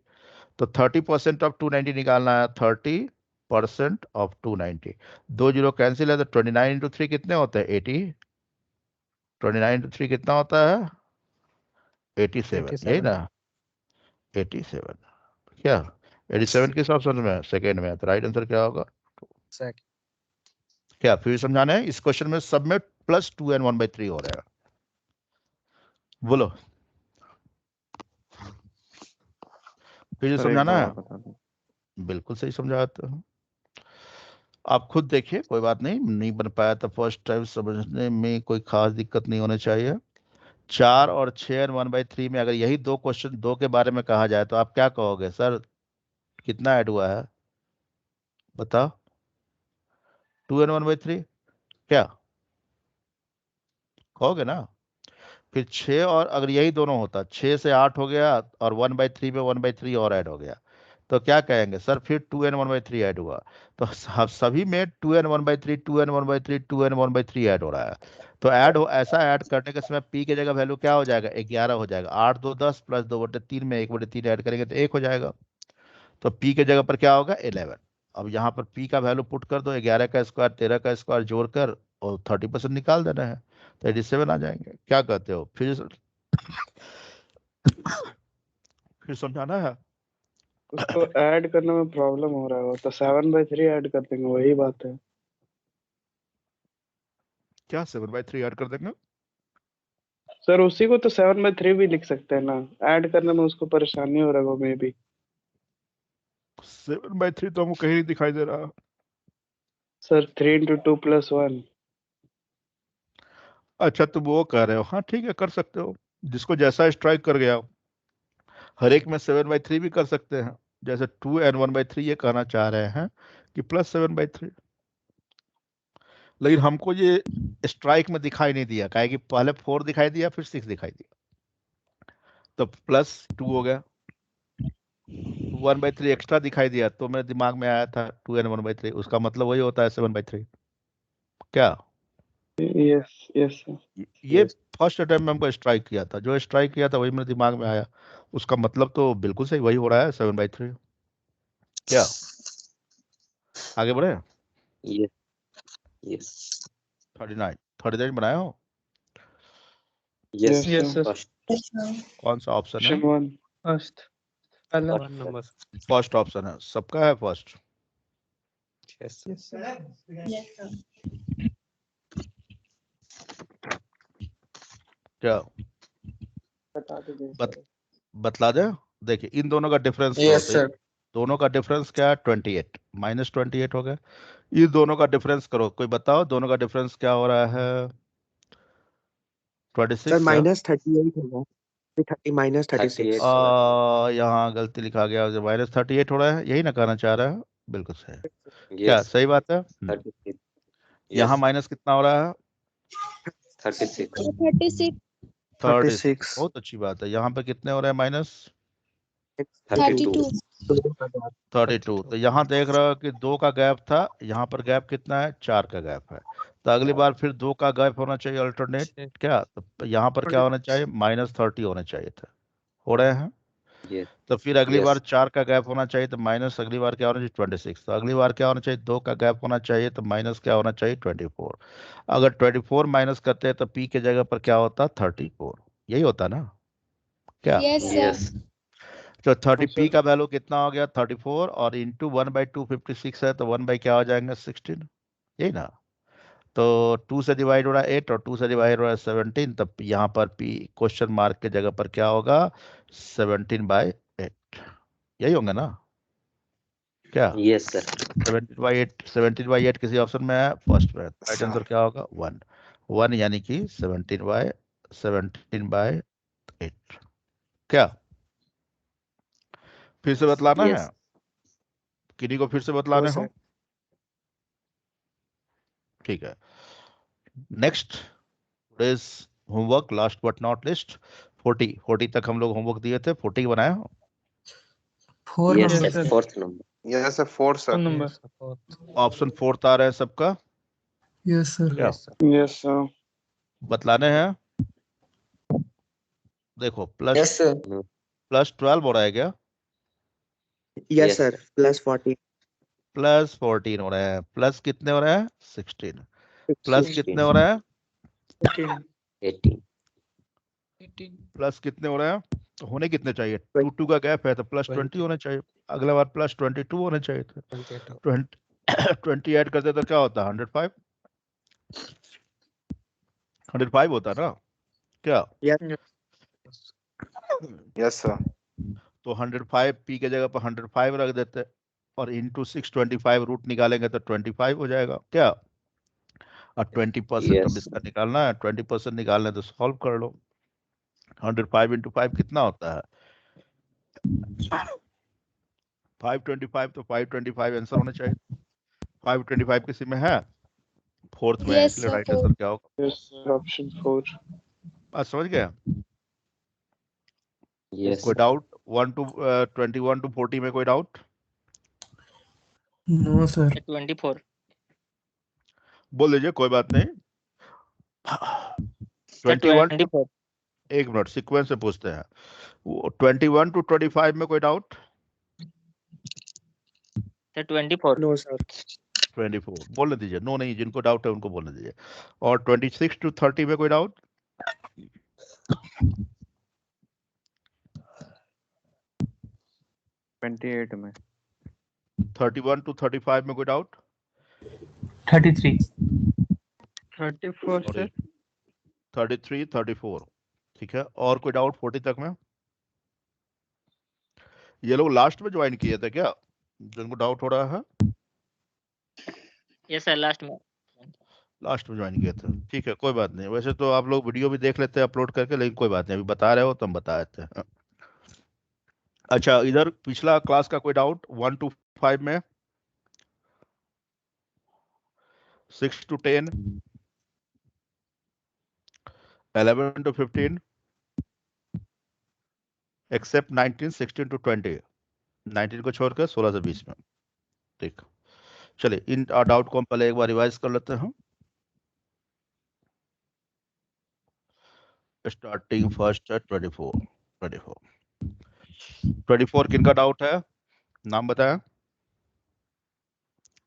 S1: तो 30% ऑफ 290 निकालना है, 30% ऑफ 290। 2 जीरो कैंसिल है तो 29 इंटू 3 कितने होते हैं 80, 29 इंटू 3 कितना होता है 87, यही ना। 87। क्या 87 किस ऑप्शन में है? सेकेंड में है। तो राइट आंसर क्या होगा? क्या फिर समझाना है? इस क्वेश्चन में सब में +2 and 1/3 हो रहा है। बोलो फिर समझाना है? बिल्कुल सही समझाते हो आप। खुद देखिए, कोई बात नहीं बन पाया तो फर्स्ट टाइम समझने में कोई खास दिक्कत नहीं होनी चाहिए। 4 और 6 and 1/3 में अगर यही दो क्वेश्चन दो के बारे में कहा जाए तो आप क्या कहोगे? सर कितना ऐड हुआ है बताओ? 2 and 1/3 क्या कहोगे ना? फिर 6 और अगर यही दोनों होता, 6 से 8 हो गया और 1/3 में 1/3 और ऐड हो गया, तो क्या कहेंगे? सर फिर 2 and 1/3 ऐड हुआ। तो सभी में 2 and 1/3 2 and 1/3 2 and 1/3 ऐड हो रहा है। तो ऐड हो, ऐसा ऐड करने के समय पी की जगह वैल्यू क्या हो जाएगा? 11 हो जाएगा। 8 2 10 प्लस 2/3 में 1/3 ऐड करेंगे तो 1 हो जाएगा। तो पी के जगह पर क्या होगा? 11। अब यहाँ पर पी का वैल्यू पुट कर दो, 11 का स्क्वायर 13 का स्क्वायर जोड़कर और 30% निकाल देना है तो 87 आ जाएंगे। क्या कहते हो? फिर समझाना है?
S5: उसको ऐड करने में प्रॉब्लम हो रहा है, तो 7/3 ऐड कर देंगे, वही बात है।
S1: क्या 7/3 ऐड कर देंगे?
S5: सर उसी को तो 7/3 भी लिख सकते हैं ना, ऐड करने में उसको परेशानी हो रहा है मे बी।
S1: 7/3 तो हमको कहीं नहीं दिखाई दे रहा।
S5: सर 3 × 2 + 1।
S1: अच्छा तुम वो कह रहे हो, हाँ ठीक है कर सकते हो, जिसको जैसा स्ट्राइक कर गया। हर एक में 7/3 भी कर सकते हैं, जैसे 2 and 1/3 ये कहना चाह रहे हैं कि +7/3। लेकिन हमको ये स्ट्राइक में दिखाई नहीं दिया, काहे कि पहले 4 दिखाई दिया फिर 6 दिखाई दिया, तो +2 हो गया। 1/3 एक्स्ट्रा दिखाई दिया तो मेरे दिमाग में आया था 2 and 1/3, उसका मतलब वही होता है 7/3। क्या
S5: यस यस सर।
S1: ये फर्स्ट अटेम्प्ट में हमको स्ट्राइक किया था, जो स्ट्राइक किया था वही मेरे दिमाग में आया, उसका मतलब तो बिल्कुल सही वही हो रहा है 7/3। क्या आगे बढ़े?
S2: यस
S1: 39 बनाए हो?
S2: Yes
S4: Yes, sir.
S1: कौन सा ऑप्शन है?
S5: Option 1
S4: First. पहला.
S1: फर्स्ट ऑप्शन है, सबका है फर्स्ट।
S4: Yes, sir.
S1: क्या
S5: बता दीजिए सर।
S1: बतला दे? देखिए इन दोनों का डिफरेंस
S10: Yes, sir.
S1: दोनों का डिफरेंस क्या है? 28 -28 हो गया। ये दोनों का डिफरेंस करो, कोई बताओ दोनों का डिफरेंस क्या हो रहा है? 26
S10: सर
S1: क्या?
S10: -38 होगा। 30 -36।
S1: यहाँ गलती लिखा गया, -38 हो रहा है, यही ना कहना चाह रहा है? बिल्कुल सही। क्या
S2: यस
S1: सही बात है?
S2: 36
S1: यहाँ माइनस कितना हो रहा है?
S2: 36
S1: 36। बहुत अच्छी बात है। यहाँ पे कितने हो रहे हैं माइनस?
S2: 32
S1: 32। तो यहाँ देख रहे हो कि 2 का गैप था, यहाँ पर गैप कितना है? 4 का गैप है। तो अगली बार फिर 2 का गैप होना चाहिए अल्टरनेट। क्या तो यहाँ पर क्या होना चाहिए? -30 होने चाहिए थे, हो रहे हैं।
S2: यस
S1: तो फिर अगली बार
S2: यस
S1: 4 का गैप होना चाहिए तो माइनस अगली बार क्या होना चाहिए? 26। तो अगली बार क्या होना चाहिए? 2 का गैप होना चाहिए तो माइनस क्या होना चाहिए? 24। अगर 24 माइनस करते हैं तो पी के जगह पर क्या होता? 34। यही होता ना? क्या
S2: यस
S1: तो 30p का वैल्यू कितना हो गया? 34 और इंटू 1/256 है तो 1 बाई क्या हो जाएंगे? 16। यही ना? तो 2 से डिवाइड हो रहा है 8 और 2 से डिवाइड हो रहा है 17, तब यहाँ पर p क्वेश्चन मार्क के जगह पर क्या होगा? 17/8। यही होंगे ना? क्या
S2: यस सर
S1: 17/8 किसी ऑप्शन में है? फर्स्ट में। राइट आंसर क्या होगा? 1 यानी कि 17/8। क्या फिर से बतलाना है?
S2: यस
S1: किन्हीं को फिर से बतलाने हो?
S10: sir.
S1: ठीक है। Next today's homework, last but not list, 40 तक हम लोग होमवर्क दिए थे, 40 बनाए हो?
S4: 4
S2: yes
S4: number,
S2: sir
S4: sir.
S2: 4th number
S9: Yes, sir. 4, sir.
S4: 4 number.
S1: Option 4 आ रहे हैं सबका?
S4: Yes, sir.
S1: क्या
S5: यस सर।
S1: बतलाने हैं? देखो
S10: Yes, sir.
S1: +12 हो रहा है क्या?
S10: Yes,
S2: Yes.
S10: sir. +40.
S1: +14 हो रहे हैं। प्लस कितने हो रहे हैं? 16। प्लस
S10: 16.
S1: कितने हो रहे हैं?
S4: 18.
S2: 18
S1: प्लस कितने हो रहे हैं, तो होने कितने चाहिए, 2 का गैप है तो प्लस 20 होने चाहिए, अगला बार प्लस 22 होने चाहिए थे, 20 ऐड करते तो क्या होता है 105 होता है ना क्या?
S9: Yes sir.
S1: तो 105 पी के जगह पर 105 रख देते और इंटू 625 रूट निकालेंगे तो 25 हो जाएगा क्या? और 20% अब इसका निकालना है, 20% निकालना है तो सॉल्व कर लो। 105 इंटू 5 कितना होता है 525, तो 525 आंसर होना चाहिए। 525 किसी में है, फोर्थ में है,
S8: Yes,
S1: इसलिए
S8: sir.
S1: राइट आंसर क्या होगा?
S5: Yes sir, option 4।
S1: बात समझ गया?
S2: यस
S1: कोई डाउट 1 to 21 to 40 में कोई डाउट?
S6: No sir.
S11: 24।
S1: बोल दीजिए, कोई बात नहीं। 21
S11: 24।
S1: एक मिनट सीक्वेंस से पूछते हैं। 21 to 25 में कोई डाउट?
S11: 24।
S10: No sir.
S1: 24 बोलने दीजिए, नो नहीं, जिनको डाउट है उनको बोलने दीजिए। और 26 to 30 में कोई डाउट?
S7: 28 में।
S1: 31 to 35 में कोई डाउट?
S6: 33 सर।
S1: 33 34 ठीक है। और कोई डाउट 40 तक में? ये लोग लास्ट में ज्वाइन किए थे क्या, जिनको डाउट हो रहा है?
S11: यस सर, लास्ट में
S1: ज्वाइन किए थे, ठीक है, कोई बात नहीं। वैसे तो आप लोग वीडियो भी देख लेते हैं अपलोड करके, लेकिन कोई बात नहीं, अभी बता रहे हो तो हम बता देते हैं। अच्छा, इधर पिछला क्लास का कोई डाउट 1 to 5 में, 6 to 10, 11 to 15 एक्सेप्ट 19, 16 to 20, 19 को छोड़कर 16 से 20 में। ठीक, चलिए इन डाउट को हम पहले एक बार रिवाइज कर लेते हैं। स्टार्टिंग फर्स्ट 24 किनका डाउट है, नाम बताया?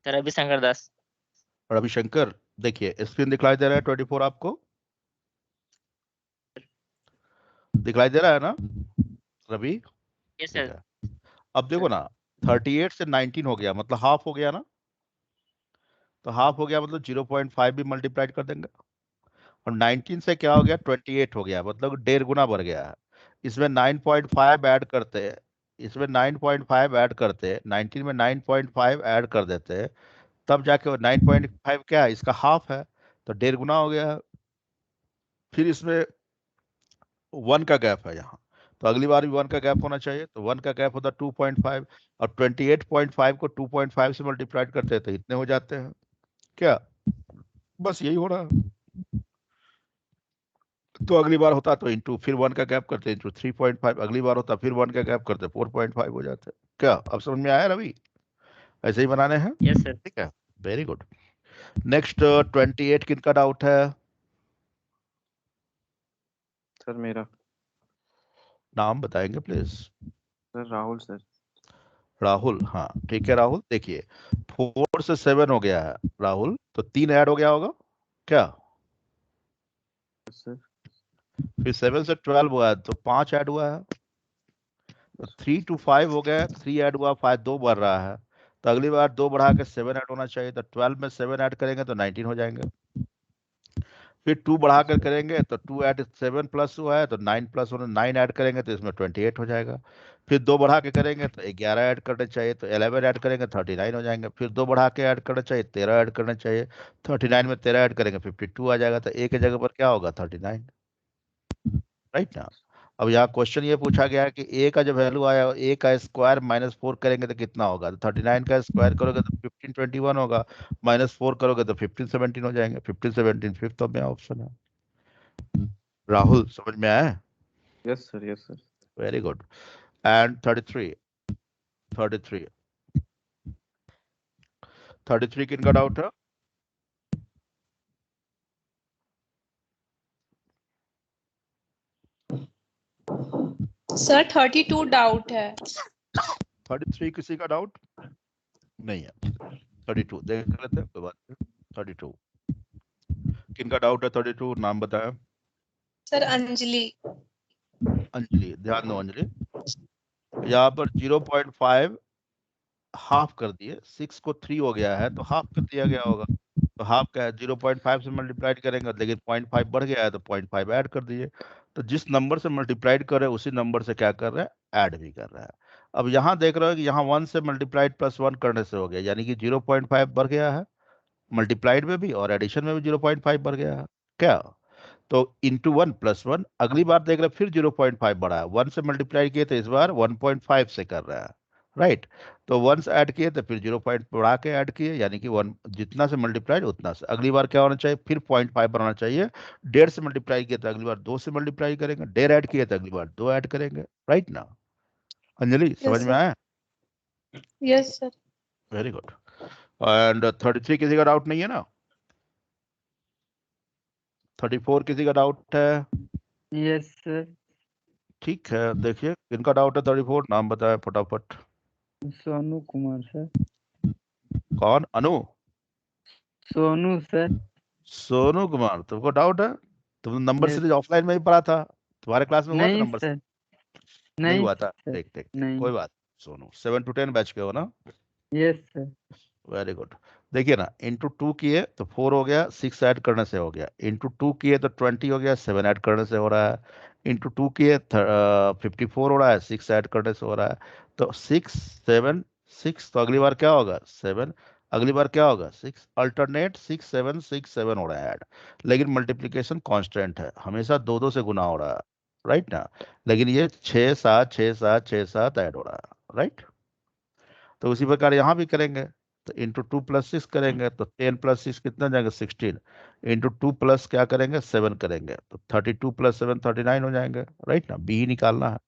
S11: सर रविशंकर दास।
S1: रविशंकर, देखिए स्क्रीन दिखलाई दे रहा है 24 आपको दिखलाई दे रहा है ना रवि?
S11: यस
S1: ठीक
S11: सर।
S1: है, अब देखो ना 38 से 19 हो गया, मतलब हाफ हो गया ना, तो हाफ हो गया मतलब 0.5 भी मल्टीप्लाइड कर देंगे, और 19 से क्या हो गया 28 हो गया, मतलब 1.5 गुना बढ़ गया है। इसमें 9.5 ऐड करते हैं, 19 में 9.5 ऐड कर देते हैं, तब जाके 9.5 क्या है, इसका हाफ है, तो 1.5 गुना हो गया है। फिर इसमें 1 का गैप है यहाँ, तो अगली बार भी 1 का गैप होना चाहिए, तो 1 का गैप होता है 2.5, और 28.5 को 2.5 से मल्टीप्लाइड करते हैं तो इतने हो जाते हैं क्या, बस यही हो रहा है। तो अगली बार होता तो इंटू फिर 1 का गैप करते इंटू 3.5, अगली बार होता फिर 1 का गैप करते 4.5 हो जाते। क्या अब समझ में आया रवि? ऐसे ही बनाने हैं?
S11: Yes sir.
S1: ठीक है, वेरी गुड। नेक्स्ट 28 किनका डाउट है?
S7: सर मेरा।
S1: नाम बताएंगे please?
S7: Sir Rahul sir.
S1: Rahul, हाँ ठीक है राहुल। देखिए 4 से 7 हो गया है राहुल, तो 3 ऐड हो गया होगा क्या?
S7: सर
S1: फिर 7 से 12 हुआ है तो 5 ऐड हुआ है, तो 3 to 5 हो गया, 3 ऐड हुआ, 5 2 बढ़ रहा है, तो अगली बार 2 बढ़ा के 7 ऐड होना चाहिए, तो 12 में 7 ऐड करेंगे तो 19 हो जाएंगे। फिर 2 बढ़ा कर करेंगे तो 2 ऐड 7 प्लस हुआ है तो 9 प्लस 9 ऐड करेंगे तो इसमें 28 हो जाएगा। फिर 2 बढ़ा के करेंगे तो 11 ऐड करना चाहिए, तो 11 ऐड करेंगे 39 हो जाएंगे। फिर 2 बढ़ा के ऐड करना चाहिए, 13 ऐड करना चाहिए, 39 में 13 ऐड करेंगे 52 आ जाएगा, तो ए की जगह पर क्या होगा 39, राइट ना। अब यहाँ क्वेश्चन ये पूछा गया है कि ए का जो वैल्यू आया ए का स्क्वायर -4 करेंगे तो कितना होगा, तो 39 का स्क्वायर करोगे तो 1521 होगा, -4 करोगे तो 1517 हो जाएंगे। 1517 फिफ्थ में ऑप्शन है। राहुल समझ में आया?
S7: Yes sir, yes sir.
S1: Very good. And 33 किनका डाउट है?
S8: सर 32 डाउट है।
S1: 33 किसी का डाउट नहीं है? 32 देख लेते हैं, कोई बात नहीं। 32 किनका डाउट है? 32 नाम बताया?
S8: सर अंजलि।
S1: अंजलि, ध्यान दो अंजलि, यहाँ पर 0.5 हाफ कर दिए, 6 को 3 हो गया है तो हाफ कर दिया गया होगा। तो हाफ क्या है, 0.5 से मल्टीप्लाइड करेंगे, लेकिन 0.5 बढ़ गया है तो 0.5 ऐड कर दिए। तो जिस नंबर से मल्टीप्लाइड कर रहे हैं उसी नंबर से क्या कर रहे हैं, ऐड भी कर रहे हैं। अब यहाँ देख रहे हो कि यहाँ 1 से मल्टीप्लाइड +1 करने से हो गया, यानी कि 0.5 बढ़ गया है, मल्टीप्लाइड में भी और एडिशन में भी 0.5 बढ़ गया है। क्या, तो इंटू 1 + 1, अगली बार देख रहे हैं फिर 0.5 बढ़ा है, 1 से मल्टीप्लाई किए तो इस बार 1.5 से कर रहा है, राइट। तो 1 से ऐड किए तो फिर 0 पॉइंट बढ़ा के ऐड किए, यानी कि 1 जितना से मल्टीप्लाई उतना से। अगली बार क्या होना चाहिए, फिर 0.5 बढ़ाना चाहिए। 1.5 से मल्टीप्लाई किए तो अगली बार 2 से मल्टीप्लाई करेंगे, 1.5 ऐड किए तो अगली बार 2 ऐड करेंगे, राइट ना। अंजलि समझ में आया?
S8: Yes sir.
S1: Very good. And 33 किसी का डाउट नहीं है ना? 34 किसी का डाउट है?
S6: Yes sir.
S1: ठीक है, देखिए किनका डाउट है 34, नाम बताए फटाफट।
S6: सोनू कुमार सर।
S1: कौन? अनु?
S6: सोनू सर।
S1: सोनू कुमार, तुमको डाउट है? तुम नंबर
S6: Yes.
S1: सीरीज ऑफलाइन में ही पढ़ा था, तुम्हारे क्लास में हुआ था
S6: नहीं
S1: नंबर
S6: सर,
S1: नहीं
S6: नहीं
S1: हुआ था?
S6: सर,
S1: देख
S6: नहीं।
S1: कोई बात। सोनू 7 to 10 बैच के हो ना?
S6: Yes sir.
S1: Very good. देखिए ना, इंटू 2 किए तो 4 हो गया, 6 ऐड करने से हो गया, इंटू 2 किए तो 20 हो गया, 7 ऐड करने से हो रहा है, इंटू 2 किए 54 हो रहा है, 6 ऐड करने से हो रहा है। तो 6 7 6, तो अगली बार क्या होगा 7, अगली बार क्या होगा 6, अल्टरनेट 6 7 6 7 हो रहा है ऐड। लेकिन मल्टीप्लीकेशन कांस्टेंट है, हमेशा 2 से गुना हो रहा है, राइट ना। लेकिन ये 6 7 6 7 6 7 ऐड हो रहा है, राइट। तो उसी प्रकार यहाँ भी करेंगे, तो इंटू 2 + 6 करेंगे तो 10 + 6 कितना जाएगा 16, इंटू 2 प्लस क्या करेंगे 7 करेंगे तो 32 + 7 39 हो जाएंगे, राइट ना। बी ही निकालना है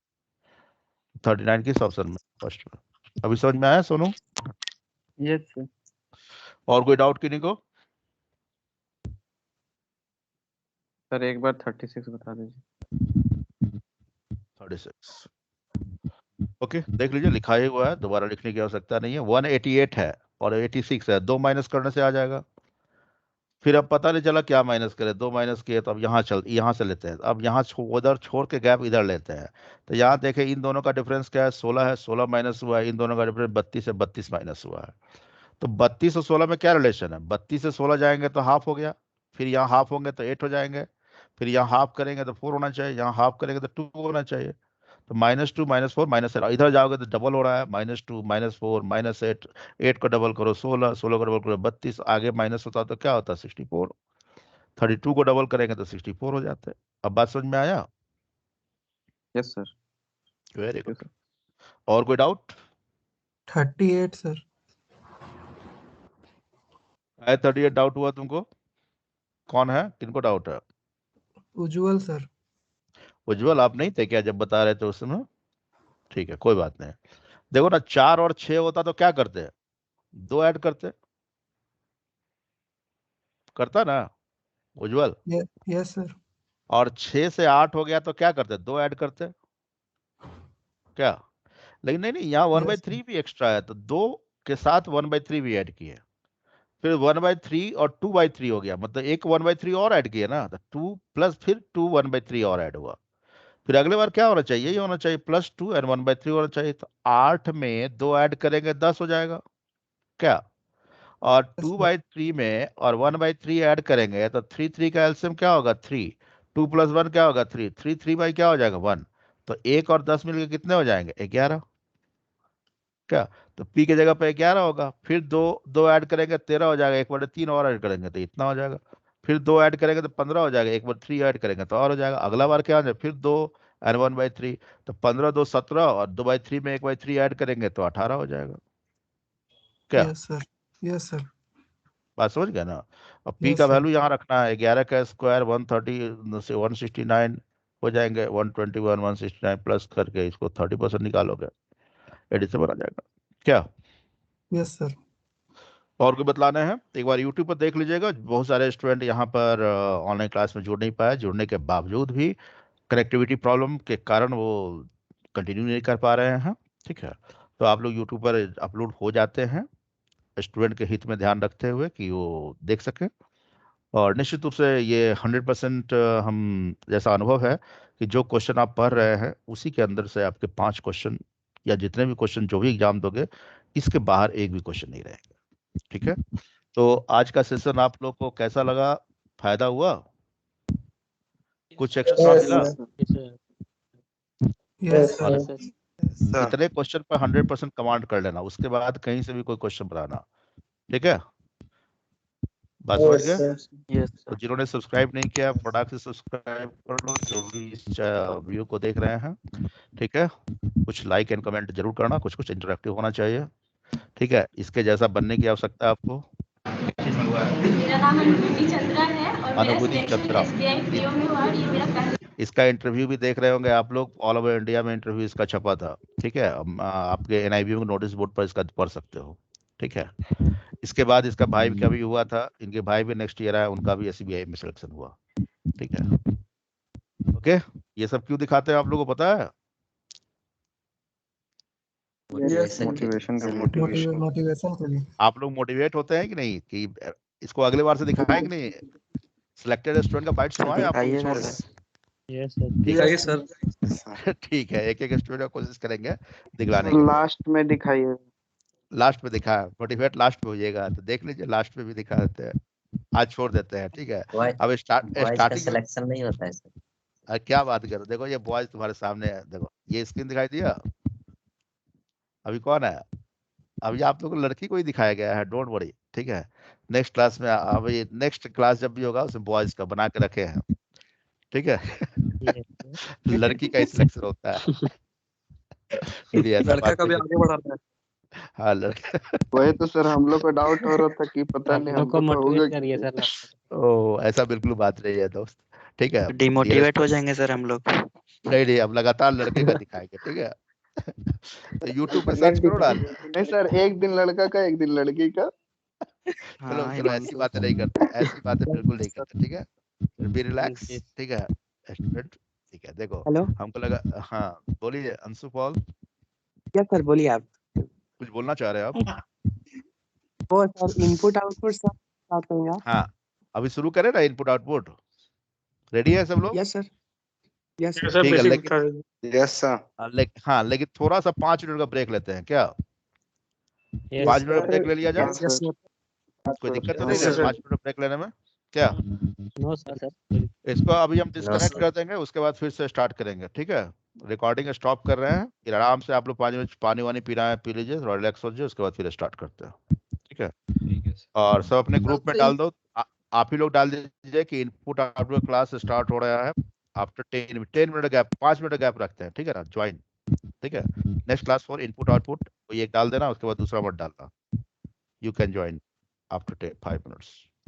S1: 39 किस ऑप्शन में, फर्स्ट में। अभी समझ में आया सोनू?
S6: Yes sir.
S1: और कोई डाउट किन्हीं को?
S7: सर एक बार 36 बता दीजिए।
S1: 36 ओके, देख लीजिए लिखा ही हुआ है, दोबारा लिखने की आवश्यकता नहीं है। 188 है और 86 है, 2 माइनस करने से आ जाएगा। फिर अब पता नहीं चला क्या माइनस करें, 2 माइनस किए तो अब यहाँ से लेते हैं, अब यहाँ उधर छोड़ के गैप इधर लेते हैं। तो यहाँ देखें इन दोनों का डिफरेंस क्या है, 16 है, 16 माइनस हुआ है, इन दोनों का डिफरेंस 32 है, 32 माइनस हुआ है। तो 32 और 16 में क्या रिलेशन है, 32 से 16 जाएंगे तो हाफ हो गया, फिर यहाँ हाफ होंगे तो 8 हो जाएंगे, फिर यहाँ हाफ करेंगे तो 4 होना चाहिए, यहाँ हाफ करेंगे तो 2 होना चाहिए। तो -2 -4 -8, इधर जाओगे तो डबल हो रहा है, -2 -4 -8, 8 को डबल करो 16, 16 को डबल करो 32, आगे माइनस होता तो क्या होता 64, 32 को डबल करेंगे तो 64 हो जाते हैं। अब बात समझ में आया?
S7: Yes sir.
S1: Very good. और कोई डाउट?
S12: 38 सर।
S1: 38 डाउट हुआ तुमको? कौन है, किनको डाउट है?
S12: उज्जवल सर।
S1: उज्जवल, आप नहीं थे क्या जब बता रहे थे उस समय? ठीक है, कोई बात नहीं। देखो ना, 4 और 6 होता तो क्या करते, 2 ऐड करते, करता ना उज्जवल?
S12: Yes sir.
S1: और 6 से 8 हो गया तो क्या करते, 2 ऐड करते क्या? लेकिन नहीं नहीं, यहाँ 1/3 भी एक्स्ट्रा है तो 2 के साथ 1/3 भी ऐड किए, फिर 1/3 और 2/3 हो गया, मतलब एक 1/3 और ऐड किए ना, तो 2 प्लस फिर 2 1/3 और ऐड हुआ। फिर अगले बार क्या होना चाहिए, ये होना चाहिए +2 एंड 1/3 होना चाहिए। तो 8 में 2 ऐड करेंगे 10 हो जाएगा क्या, और 2/3 में और 1/3 ऐड करेंगे तो 3 3 का एलसीएम क्या होगा 3, 2 + 1 क्या होगा 3, 3 3 बाई क्या हो जाएगा 1, तो 1 और 10 मिलकर कितने हो जाएंगे 11 क्या। तो पी की जगह पे 11 होगा, फिर 2 ऐड करेंगे 13 हो जाएगा, 1/3 और ऐड करेंगे तो इतना हो जाएगा, फिर 2 ऐड करेंगे तो 15 हो जाएगा, 1/3 ऐड करेंगे तो और हो जाएगा। अगला बार क्या हो जाए, फिर 2 एंड 1/3, तो 15 2 17 और 2/3 में 1/3 ऐड करेंगे तो 18 हो जाएगा क्या।
S12: Yes sir. Yes sir.
S1: बात समझ गया ना। अब पी
S12: Yes,
S1: का
S12: sir.
S1: वैल्यू यहाँ रखना है, 11 का स्क्वायर 130 से 169 हो जाएंगे, 121 169 प्लस करके इसको 30% निकालोगे, 87 आ जाएगा क्या।
S12: Yes sir.
S1: और कोई बतलाना है, एक बार यूट्यूब पर देख लीजिएगा, बहुत सारे स्टूडेंट यहाँ पर ऑनलाइन क्लास में जुड़ नहीं पाए, जुड़ने के बावजूद भी कनेक्टिविटी प्रॉब्लम के कारण वो कंटिन्यू नहीं कर पा रहे हैं, ठीक है। तो आप लोग यूट्यूब पर अपलोड हो जाते हैं, स्टूडेंट के हित में ध्यान रखते हुए कि वो देख सकें। और निश्चित रूप से ये 100% हम जैसा अनुभव है कि जो क्वेश्चन आप पढ़ रहे हैं उसी के अंदर से आपके 5 क्वेश्चन या जितने भी क्वेश्चन जो भी एग्जाम दोगे इसके बाहर एक भी क्वेश्चन नहीं रहेगा। ठीक है, तो आज का सेशन आप लोग को कैसा लगा, फायदा हुआ, कुछ एक्स्ट्रा मिला?
S12: यस
S1: और
S12: सर।
S1: इतने क्वेश्चन पर 100% कमांड कर लेना, उसके बाद कहीं से भी कोई क्वेश्चन बनाना। ठीक है, बात समझ गए? तो जिन्होंने सब्सक्राइब नहीं किया फटाक से सब्सक्राइब कर लो, जो भी इस वीडियो को देख रहे हैं। ठीक है, कुछ लाइक एंड कमेंट जरूर करना, कुछ कुछ इंटरेक्टिव होना चाहिए। ठीक है, इसके जैसा बनने की आवश्यकता है आपको।
S3: मेरा नाम अनुभूति चंद्रा है और मेरा
S1: अनुभूति
S3: सिलेक्शन
S1: चंद्रा,
S3: एसबीआई पीओ में हुआ और ये मेरा पहला
S1: इसका इंटरव्यू भी देख रहे होंगे आप लोग, ऑल ओवर इंडिया में इंटरव्यू इसका छपा था। ठीक है, आपके एनआईबीएम के नोटिस बोर्ड पर इसका पढ़ सकते हो। ठीक है, इसके बाद इसका भाई का भी हुआ था, इनके भाई भी नेक्स्ट ईयर आया, उनका भी एसबीआई में सिलेक्शन हुआ। ठीक है, ओके, ये सब क्यों दिखाते हैं आप लोगों को पता है?
S7: मोटिवेशन के लिए।
S12: मोटिवेशन के लिए।
S1: आप लोग मोटिवेट होते हैं कि नहीं कि इसको अगले बार से दिखाएं कि नहीं? सिलेक्टेड स्टूडेंट का बाइट सुनवाएं आप लोग छोड़ दें?
S11: Yes sir.
S1: दिखाइए सर। ठीक है, एक एक स्टूडेंट का कोशिश करेंगे दिखलाने की।
S5: लास्ट में दिखाइए।
S1: लास्ट में दिखा, मोटिवेट लास्ट में होइएगा, तो देख लीजिए लास्ट में भी दिखा देते हैं, आज छोड़ देते हैं। ठीक है, अब स्टार्टिंग
S2: सिलेक्शन नहीं होता है सर।
S1: क्या बात करो, देखो ये बॉयज तुम्हारे सामने है, देखो ये स्क्रीन दिखाई दिया, अभी कौन है? अभी आप लोग को लड़की को ही दिखाया गया है, डोंट वरी। ठीक है, नेक्स्ट क्लास में, अभी नेक्स्ट क्लास जब भी होगा उसमें बॉयज का बना के रखे हैं। ठीक है, लड़की का सिलेक्शन होता है।
S9: लड़का कभी आगे बढ़ाता है।
S1: हाँ, लड़का
S5: वही तो सर हम लोग को डाउट हो रहा था कि पता नहीं
S11: हमको
S5: हमको तो होगा
S11: मोटिवेट करिए सर।
S1: ओ ऐसा बिल्कुल बात नहीं है दोस्त। ठीक है,
S10: डिमोटिवेट हो जाएंगे सर हम लोग।
S1: नहीं नहीं, अब लगातार लड़के का दिखाएंगे। ठीक है, तो YouTube पे सर्च करो ना।
S5: नहीं सर, एक दिन लड़का का एक दिन लड़की का।
S1: चलो चलो, ऐसी बातें नहीं करते, ऐसी बातें बिल्कुल नहीं करते। ठीक है, बी रिलैक्स। ठीक है स्टूडेंट, ठीक है, देखो
S10: हेलो।
S1: हमको लगा, हाँ बोलिए अंशु पॉल,
S10: क्या सर बोलिए आप।
S1: कुछ बोलना चाह रहे हैं आप?
S10: वो सर इनपुट आउटपुट सब आते हैं।
S1: हाँ, अभी शुरू करें ना इनपुट आउटपुट, रेडी है सब लोग?
S10: Yes sir. यस
S1: ठीक है, लेकिन
S9: यस सर।
S1: हाँ लेकिन थोड़ा सा 5 मिनट का ब्रेक लेते हैं क्या? 5 मिनट का ब्रेक ले लिया जाए, कोई दिक्कत तो नहीं है 5 मिनट ब्रेक लेने में क्या?
S11: No sir.
S1: इसको अभी हम डिस्कनेक्ट कर देंगे, उसके बाद फिर से स्टार्ट करेंगे। ठीक है, रिकॉर्डिंग स्टॉप कर रहे हैं, फिर आराम से आप लोग 5 मिनट पानी वानी पीना है पी लीजिए, थोड़ा रिलैक्स हो जाइए, उसके बाद फिर स्टार्ट करते हैं। ठीक है, और सब अपने ग्रुप में डाल दो, आप ही लोग डाल दीजिए कि इनपुट आउटपुट क्लास स्टार्ट हो रहा है after 10 minute gap, 5 minute gap रखते हैं। ठीक है ना, ज्वाइन। ठीक है, next class for input output, कोई एक डाल देना, उसके बाद दूसरा मत डालना। You can join after 5 minutes.